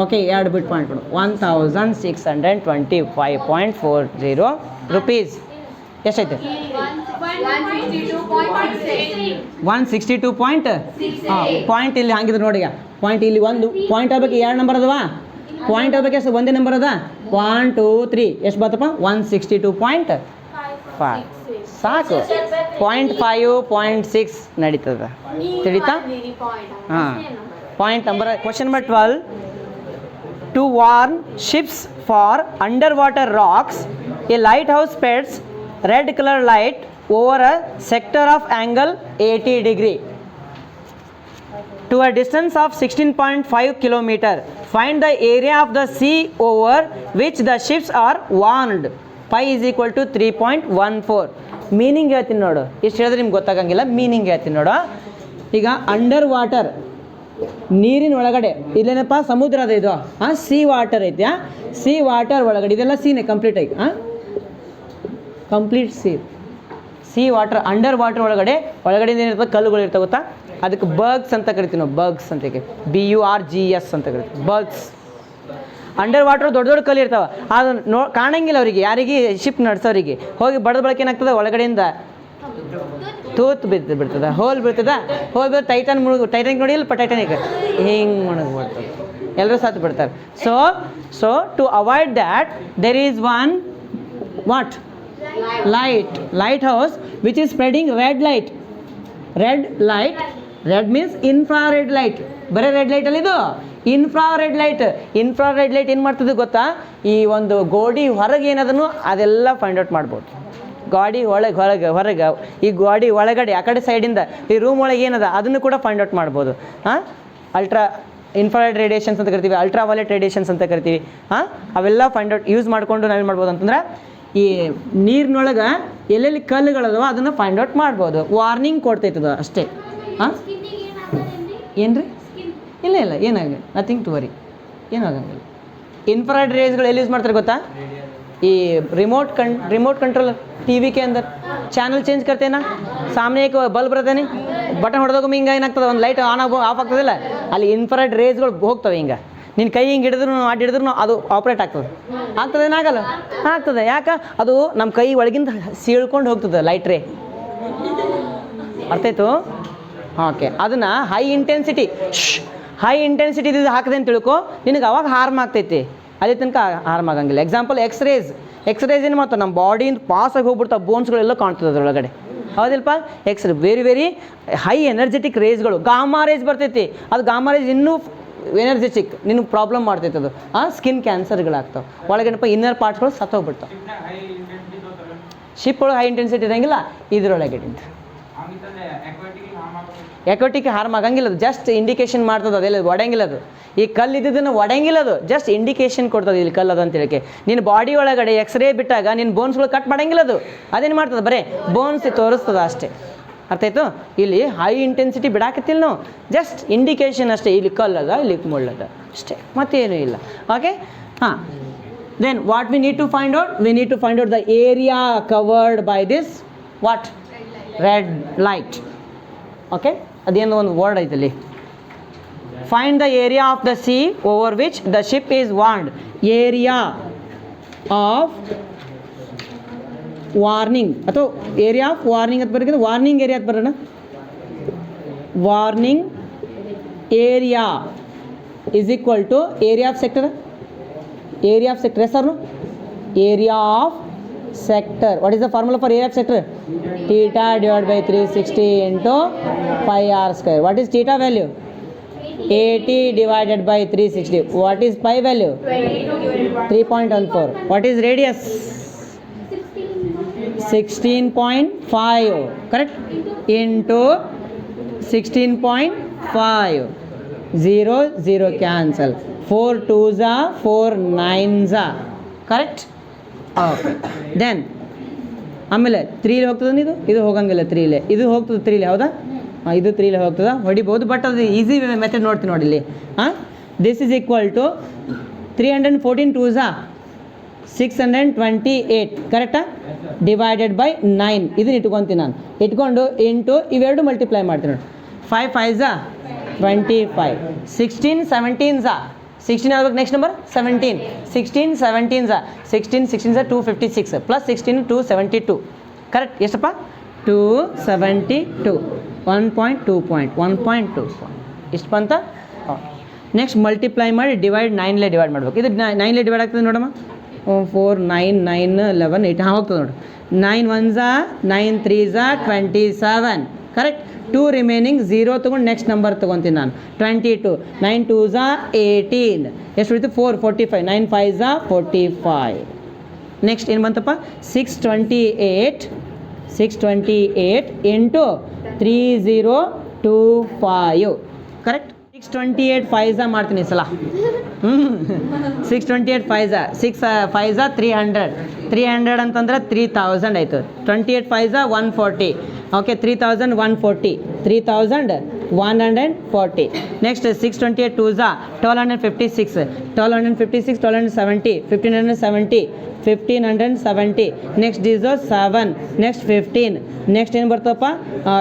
ಓಕೆ ಎರಡು ಬಿಟ್ ಪಾಯಿಂಟ್ ಮಾಡು 1625.40 rupees ಎಷ್ಟೈತೆ 162 ಪಾಯಿಂಟ್ ಪಾಯಿಂಟ್ ಇಲ್ಲಿ ಹಂಗಿದ್ರೆ ನೋಡಿ ಈಗ ಪಾಯಿಂಟ್ ಇಲ್ಲಿ ಒಂದು ಪಾಯಿಂಟ್ ಆಗ್ಬೇಕು ಎರಡು ನಂಬರ್ ಅದವಾ ಪಾಯಿಂಟ್ ಆಗ್ಬೇಕು ಎಷ್ಟು ಒಂದೇ ನಂಬರ್ ಅದ 1 2 3 ಎಷ್ಟು ಬರ್ತಪ್ಪ 162.5 ಸಾಕು 0.5 0.6 ನಡೀತದೆ ತಿಳಿತಾ ಹಾಂ point number question number 12 to warn ships for underwater rocks a lighthouse spreads red color light over a sector of angle 80 degree to a distance of 16.5 kilometer. Find the area of the sea over which the ships are warned. Pi is equal to 3.14. Meaning ಹೇಳ್ತೀನಿ ನೋಡು ಇಷ್ಟು ಹೇಳಿದ್ರೆ ನಿಮ್ಗೆ ಗೊತ್ತಾಗಂಗಿಲ್ಲ meaning ಹೇಳ್ತೀನಿ ನೋಡು ಈಗ under water ನೀರಿನ ಒಳಗಡೆ ಇಲ್ಲೇನಪ್ಪ ಸಮುದ್ರ ಅದ ಇದು ಸಿ ವಾಟರ್ ಐತೆ ಸಿ ವಾಟರ್ ಒಳಗಡೆ ಇದೆಲ್ಲ ಸೀನೆ ಕಂಪ್ಲೀಟ್ ಆಗಿ complete C C water under water ಒಳಗಡೆಯಿಂದ ಏನಿರ್ತದೆ ಕಲ್ಲುಗಳು ಇರ್ತವೆ ಗೊತ್ತಾ, ಅದಕ್ಕೆ ಬಗ್ಸ್ ಅಂತ ಕರಿತೀವಿ ನಾವು, ಬಗ್ಸ್ ಅಂತ BURGS ಅಂತ ಕರಿತೀವಿ, ಬಗ್ಸ್. ಅಂಡರ್ ವಾಟರ್ ದೊಡ್ಡ ದೊಡ್ಡ ಕಲ್ಲು ಇರ್ತಾವೆ, ಅದು ಕಾಣಂಗಿಲ್ಲ ಅವರಿಗೆ, ಯಾರಿಗೆ ಶಿಪ್ ನಡೆಸೋರಿಗೆ. ಹೋಗಿ ಬಡದ ಬಳಕೆ ಏನಾಗ್ತದೆ, ಒಳಗಡೆಯಿಂದ ತೂತ್ ಬಿಡ್ತದೆ, ಹೋಲ್ ಬೀಳ್ತದೆ. ಹೋಲ್ ಬಿದ್ದು ಟೈಟಾನಿಕ್ ನೋಡಿಲ್ಲಪ್ಪ, ಟೈಟಾನಿಕ್ ಹಿಂಗೆ ಮುಳುಗ್ಬಿಡ್ತದೆ, ಎಲ್ಲರೂ ಸತ್ತು ಬಿಡ್ತಾರೆ. So to avoid that there is one what lighthouse which is spreading red light. Red means infrared light. ಬರೀ ರೆಡ್ ಲೈಟಲ್ಲಿ ಇದು ಇನ್ಫ್ರಾರೆಡ್ ಲೈಟ್ ಏನು ಮಾಡ್ತದೆ ಗೊತ್ತಾ, ಈ ಒಂದು ಗೋಡಿ ಹೊರಗೆ ಏನದನ್ನು ಅದೆಲ್ಲ ಫೈಂಡ್ ಔಟ್ ಮಾಡ್ಬೋದು. ಗಾಡಿ ಹೊರಗೆ ಈ ಗಾಡಿ ಒಳಗಡೆ ಆ ಕಡೆ ಸೈಡಿಂದ ಈ ರೂಮ್ ಒಳಗೆ ಏನದ ಅದನ್ನು ಕೂಡ ಫೈಂಡ್ ಔಟ್ ಮಾಡ್ಬೋದು. ಇನ್ಫ್ರಾರೆಡ್ ರೇಡಿಯೇಷನ್ಸ್ ಅಂತ ಕರಿತೀವಿ, ಅಲ್ಟ್ರಾವೈಲೆಟ್ ರೇಡಿಯೇಷನ್ಸ್ ಅಂತ ಕರಿತೀವಿ. ಅವೆಲ್ಲ ಫೈಂಡ್ ಔಟ್ ಯೂಸ್ ಮಾಡಿಕೊಂಡು ನಾವೇನು ಮಾಡ್ಬೋದು ಅಂತಂದ್ರೆ, ಈ ನೀರಿನೊಳಗೆ ಎಲ್ಲೆಲ್ಲಿ ಕಲ್ಲುಗಳದವ ಅದನ್ನು ಫೈಂಡ್ ಔಟ್ ಮಾಡ್ಬೋದು. ವಾರ್ನಿಂಗ್ ಕೊಡ್ತೈತದ ಅಷ್ಟೇ. ಏನು ರೀ? ಇಲ್ಲ ಏನಾಗ ನಥಿಂಗ್ ಟು ವರಿ, ಏನಾಗಂಗಿಲ್ಲ. ಇನ್ಫ್ರಾರೆಡ್ ರೇಸ್ಗಳು ಎಲ್ಲಿ ಯೂಸ್ ಮಾಡ್ತಾರೆ ಗೊತ್ತಾ, ಈ रिमोट कंट्रोल टीवी के अंदर चैनल चेंज करते हैं ना, सामने एक बल्ब रहता है, बटन ಹೊಡೆದಾಗ ಹಿಂಗೆ ಏನಾಗ್ತದೆ, ಒಂದು ಲೈಟ್ ಆನ್ ಆಫ್ ಆಗ್ತದಿಲ್ಲ, ಅಲ್ಲಿ ಇನ್ಫ್ರಾರೆಡ್ ರೇಸ್ಗಳು ಹೋಗ್ತವೆ. ಹಿಂಗೆ ನಿನ್ನ ಕೈ ಹಿಂಗೆ ಹಿಡಿದ್ರು ಅದು ಆಪ್ರೇಟ್ ಆಗ್ತದೆ ಏನಾಗಲ್ಲ, ಆಗ್ತದೆ. ಯಾಕೆ ಅದು ನಮ್ಮ ಕೈ ಒಳಗಿಂದ ಸೀಳ್ಕೊಂಡು ಹೋಗ್ತದೆ ಲೈಟ್ ರೇ. ಅರ್ಥ ಆಯ್ತು? ಓಕೆ, ಅದನ್ನು ಹೈ ಇಂಟೆನ್ಸಿಟಿ ಇದು ಹಾಕಿದೆ ಅಂತ ತಿಳ್ಕೊ, ನಿನಗೆ ಅವಾಗ ಹಾರ್ಮ್ ಆಗ್ತೈತಿ, ಅದೇ ತನಕ ಹಾರ್ಮ್ ಆಗಂಗಿಲ್ಲ. ಎಕ್ಸಾಂಪಲ್ ಎಕ್ಸ್ರೇಸ್ ಏನು ಮಾಡ್ತಾವೆ, ನಮ್ಮ ಬಾಡಿಯಿಂದ ಪಾಸಾಗಿ ಹೋಗ್ಬಿಡ್ತಾವೆ, ಬೋನ್ಸ್ಗಳೆಲ್ಲ ಕಾಣ್ತದೆ ಅದರೊಳಗಡೆ, ಹೌದಿಲ್ಪ? ವೆರಿ ವೆರಿ ಹೈ ಎನರ್ಜೆಟಿಕ್ ರೇಸ್ಗಳು. ಗಾಮಾ ರೇಸ್ ಬರ್ತೈತಿ, ಅದು ಗಾಮಾ ರೇಸ್ ಇನ್ನೂ ಎನರ್ಜೆಟಿಕ್, ನಿನಗೆ ಪ್ರಾಬ್ಲಮ್ ಮಾಡ್ತೈತೆ ಅದು. ಸ್ಕಿನ್ ಕ್ಯಾನ್ಸರ್ಗಳಾಗ್ತಾವೆ, ಒಳಗೇನಪ್ಪ ಇನ್ನರ್ ಪಾರ್ಟ್ಸ್ಗಳು ಸತ್ತೋಗ್ಬಿಡ್ತಾವೆ. ಶಿಪ್ ಒಳಗೆ ಹೈ ಇಂಟೆನ್ಸಿಟಿ ಇರೋಂಗಿಲ್ಲ, ಇದರೊಳಗೆ ಎಕ್ವಾಟಿಕ್ ಹಾರ್ಮ್ ಆಗಂಗಿಲ್ಲ. ಅದು ಜಸ್ಟ್ ಇಂಡಿಕೇಶನ್ ಮಾಡ್ತದೆ, ಅದೆಲ್ಲ ಒಡೆಯಂಗಿಲ್ಲ. ಅದು ಈ ಕಲ್ಲು ಇದ್ದಿದ್ದನ್ನು ಒಡೆಯಂಗಿಲ್ಲ, ಅದು ಜಸ್ಟ್ ಇಂಡಿಕೇಶನ್ ಕೊಡ್ತದೆ ಇಲ್ಲಿ ಕಲ್ಲದು ಅಂತ ಹೇಳಕ್ಕೆ. ನಿನ್ನ ಬಾಡಿ ಒಳಗಡೆ ಎಕ್ಸ್ರೇ ಬಿಟ್ಟಾಗ ನಿನ್ನ ಬೋನ್ಸ್ಗಳು ಕಟ್ ಮಾಡಂಗಿಲ್ಲ, ಅದು ಅದೇನು ಮಾಡ್ತದೆ, ಬರೀ ಬೋನ್ಸ್ ತೋರಿಸ್ತದೆ ಅಷ್ಟೇ. ಅರ್ಥ ಆಯ್ತು? ಇಲ್ಲಿ ಹೈ ಇಂಟೆನ್ಸಿಟಿ ಬಿಡಾಕತ್ತಿಲ್ಲ ನಾವು, ಜಸ್ಟ್ ಇಂಡಿಕೇಶನ್ ಅಷ್ಟೇ, ಇಲ್ಲಿ ಕಲ್ಲದ ಇಲ್ಲಿ ಮುಳ್ಳದ ಅಷ್ಟೇ, ಮತ್ತೇನೂ ಇಲ್ಲ. Okay, then what we need to find out the area covered by this what red light. Okay, ಅದೇನೋ ಒಂದು ವರ್ಡ್ ಐತಲ್ಲಿ, find the area of the sea over which the ship is warned. Area of warning ಅಥವಾ area of warning ಅಂತ ಬರೋದು, warning area ಅಂತ ಬರೋಣ. Warning area is equal to area of sector. ಹೆಸರು area of sector. What is the formula for area of sector? Theta divided by 360 into pi r square. What is theta value? 80 divided by 360. What is pi value? 3.14. What is radius? 16.5. Correct? Into 16.5. 0 cancel. 4 2s are 4 9s are. Correct? Okay, then ಆಮೇಲೆ 3 ಹೋಗ್ತದೆ, ಇದು ಹೋಗಂಗಿಲ್ಲ, 3 ಇದು ಹೋಗ್ತದೆ, 3 ಹೌದಾ? ಇದು 3 ಹೋಗ್ತದೆ, ಹೊಡಿಬೋದು. ಬಟ್ ಅದು ಈಸಿ ಮೆಥಡ್ ನೋಡ್ತೀನಿ ನೋಡಿ ಇಲ್ಲಿ. This is equal to 314 2s 628. ಕರೆಕ್ಟಾ? Divided by 9. ಇದನ್ನ ಇಟ್ಕೊತೀನಿ ನಾನು, ಇಟ್ಕೊಂಡು ಇಂಟು ಇವೆರಡು ಮಲ್ಟಿಪ್ಲೈ ಮಾಡ್ತೀನಿ ನೋಡಿ. 5 5s 25. 16 17s 16 ಆಗ್ಬೇಕು. Next number 17. 16 17s 16 256 plus 16 272. Correct? ಎಷ್ಟಪ್ಪ? 272. 1.2 ಇಷ್ಟು ಬಂತ. ನೆಕ್ಸ್ಟ್ ಮಲ್ಟಿಪ್ಲೈ ಮಾಡಿ ಡಿವೈಡ್ 9 ಡಿವೈಡ್ ಮಾಡ್ಬೇಕು. ಇದು 9 ಡಿವೈಡ್ ಆಗ್ತದೆ ನೋಡಮ್ಮ. 4 9 9 11 8 ಹೋಗ್ತದೆ ನೋಡಿ. 9 1s 9 3s 27. ಕರೆಕ್ಟ್? 2 ರಿಮೈನಿಂಗ್ 0 ತೊಗೊಂಡು ನೆಕ್ಸ್ಟ್ ನಂಬರ್ ತೊಗೊತೀನಿ ನಾನು. 22. 9 2s 18. ಎಷ್ಟು ಉಳಿತು? 4 45. 9 5s 45. ನೆಕ್ಸ್ಟ್ ಏನು ಬಂತಪ್ಪ? 628 ಇಂಟು 3025. ಕರೆಕ್ಟ್? 628 5s ಮಾಡ್ತೀನಿ ಈ ಸಲ. 628 5s 6 5s 300 ಅಂತಂದ್ರೆ 3000 ಆಯಿತು. 28 5s 140. Okay, 3140. 3140. Next 628 2s are 1256. 1256, 1270, 1570, 1570. Next these are 7. Next 15. Next ಏನು ಬರ್ತಪ್ಪ?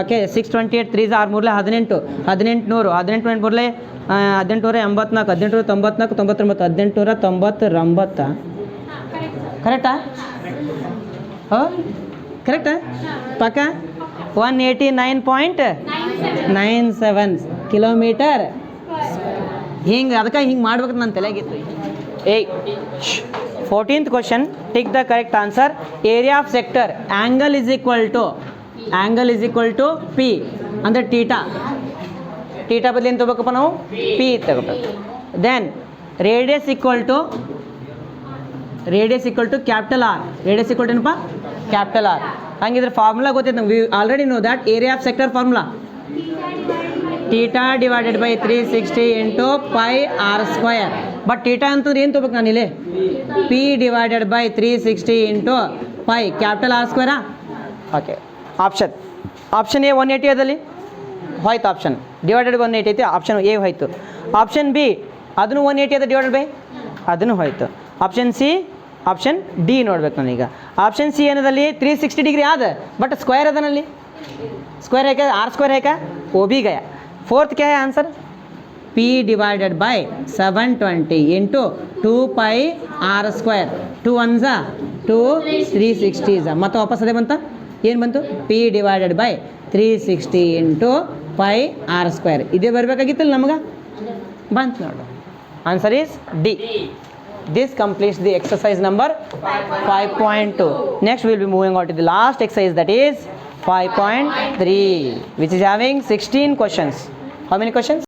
ಓಕೆ 628 3s are 3 18 1800 18 ಬರಲೇ 1884 1894 99 1899 ಕರೆಕ್ಟಾ? ಕರೆಕ್ಟಾ ಪಕ್ಕ 189.97 ಕಿಲೋಮೀಟರ್. ಹಿಂಗೆ ಅದಕ್ಕೆ ಹಿಂಗೆ ಮಾಡ್ಬೇಕು ನನ್ನ ತಲೆಗಿತ್ತು. 14th question, take the correct answer. Area of sector, angle is equal to P ಅಂದರೆ ಟೀಟಾ ಬದಲು ಏನು ತಗೋಬೇಕಪ್ಪ ನಾವು? P ತಗೋಬೇಕು. Then radius equal to capital R. Radius equal to ಏನಪ್ಪ? Capital R. ಹಂಗಿದ್ರೆ ಫಾರ್ಮುಲಾ ಗೊತ್ತೈತೆ ನಾವು. We already know that area of sector formula theta divided by 360 into pi R square. But theta ಅಂತಂದ್ರೆ ಏನು ತೊಗೋಬೇಕು ನಾನು ಇಲ್ಲಿ? P divided by 360 into pi capital R ಸ್ಕ್ವೇರಾ. ಓಕೆ, ಆಪ್ಷನ್ ಎ 180 ಅದಲ್ಲಿ ಹೋಯ್ತು. ಆಪ್ಷನ್ ಡಿವೈಡೆಡ್ 180 ಐತಿ, ಆಪ್ಷನ್ ಎ ಹೋಯ್ತು. ಆಪ್ಷನ್ ಬಿ ಅದನ್ನು 180 ಅದ ಡಿವೈಡೆಡ್ ಬೈ ಅದನ್ನು ಹೋಯ್ತು. ಆಪ್ಷನ್ ಸಿ, ಆಪ್ಷನ್ ಡಿ ನೋಡ್ಬೇಕು ನಾನೀಗ. ಆಪ್ಷನ್ ಸಿ ಏನದಲ್ಲಿ 360 ಡಿಗ್ರಿ ಆದ, ಬಟ್ ಸ್ಕ್ವೇರ್ ಅದನಲ್ಲಿ. ಸ್ಕ್ವೇರ್ है आर स्क्वायर है क्या? वो भी गया. फोर्थ क्या है answer? P divided by 720 into 2 pi R square. 2 1 जा 2 360 जा ಮತ್ತೆ ವಾಪಸ್ ಅದೇ ಬಂತ. ಏನು ಬಂತು? P divided by 360 into pi R square. ಇದೇ ಬರಬೇಕಾಗಿತ್ತಲ್ಲ ನಮಗೆ, ಬಂತು ನೋಡು. Answer is D. This completes the exercise number 5.2. Next we will be moving on to the last exercise, that is 5.3, which is having 16 questions. How many questions?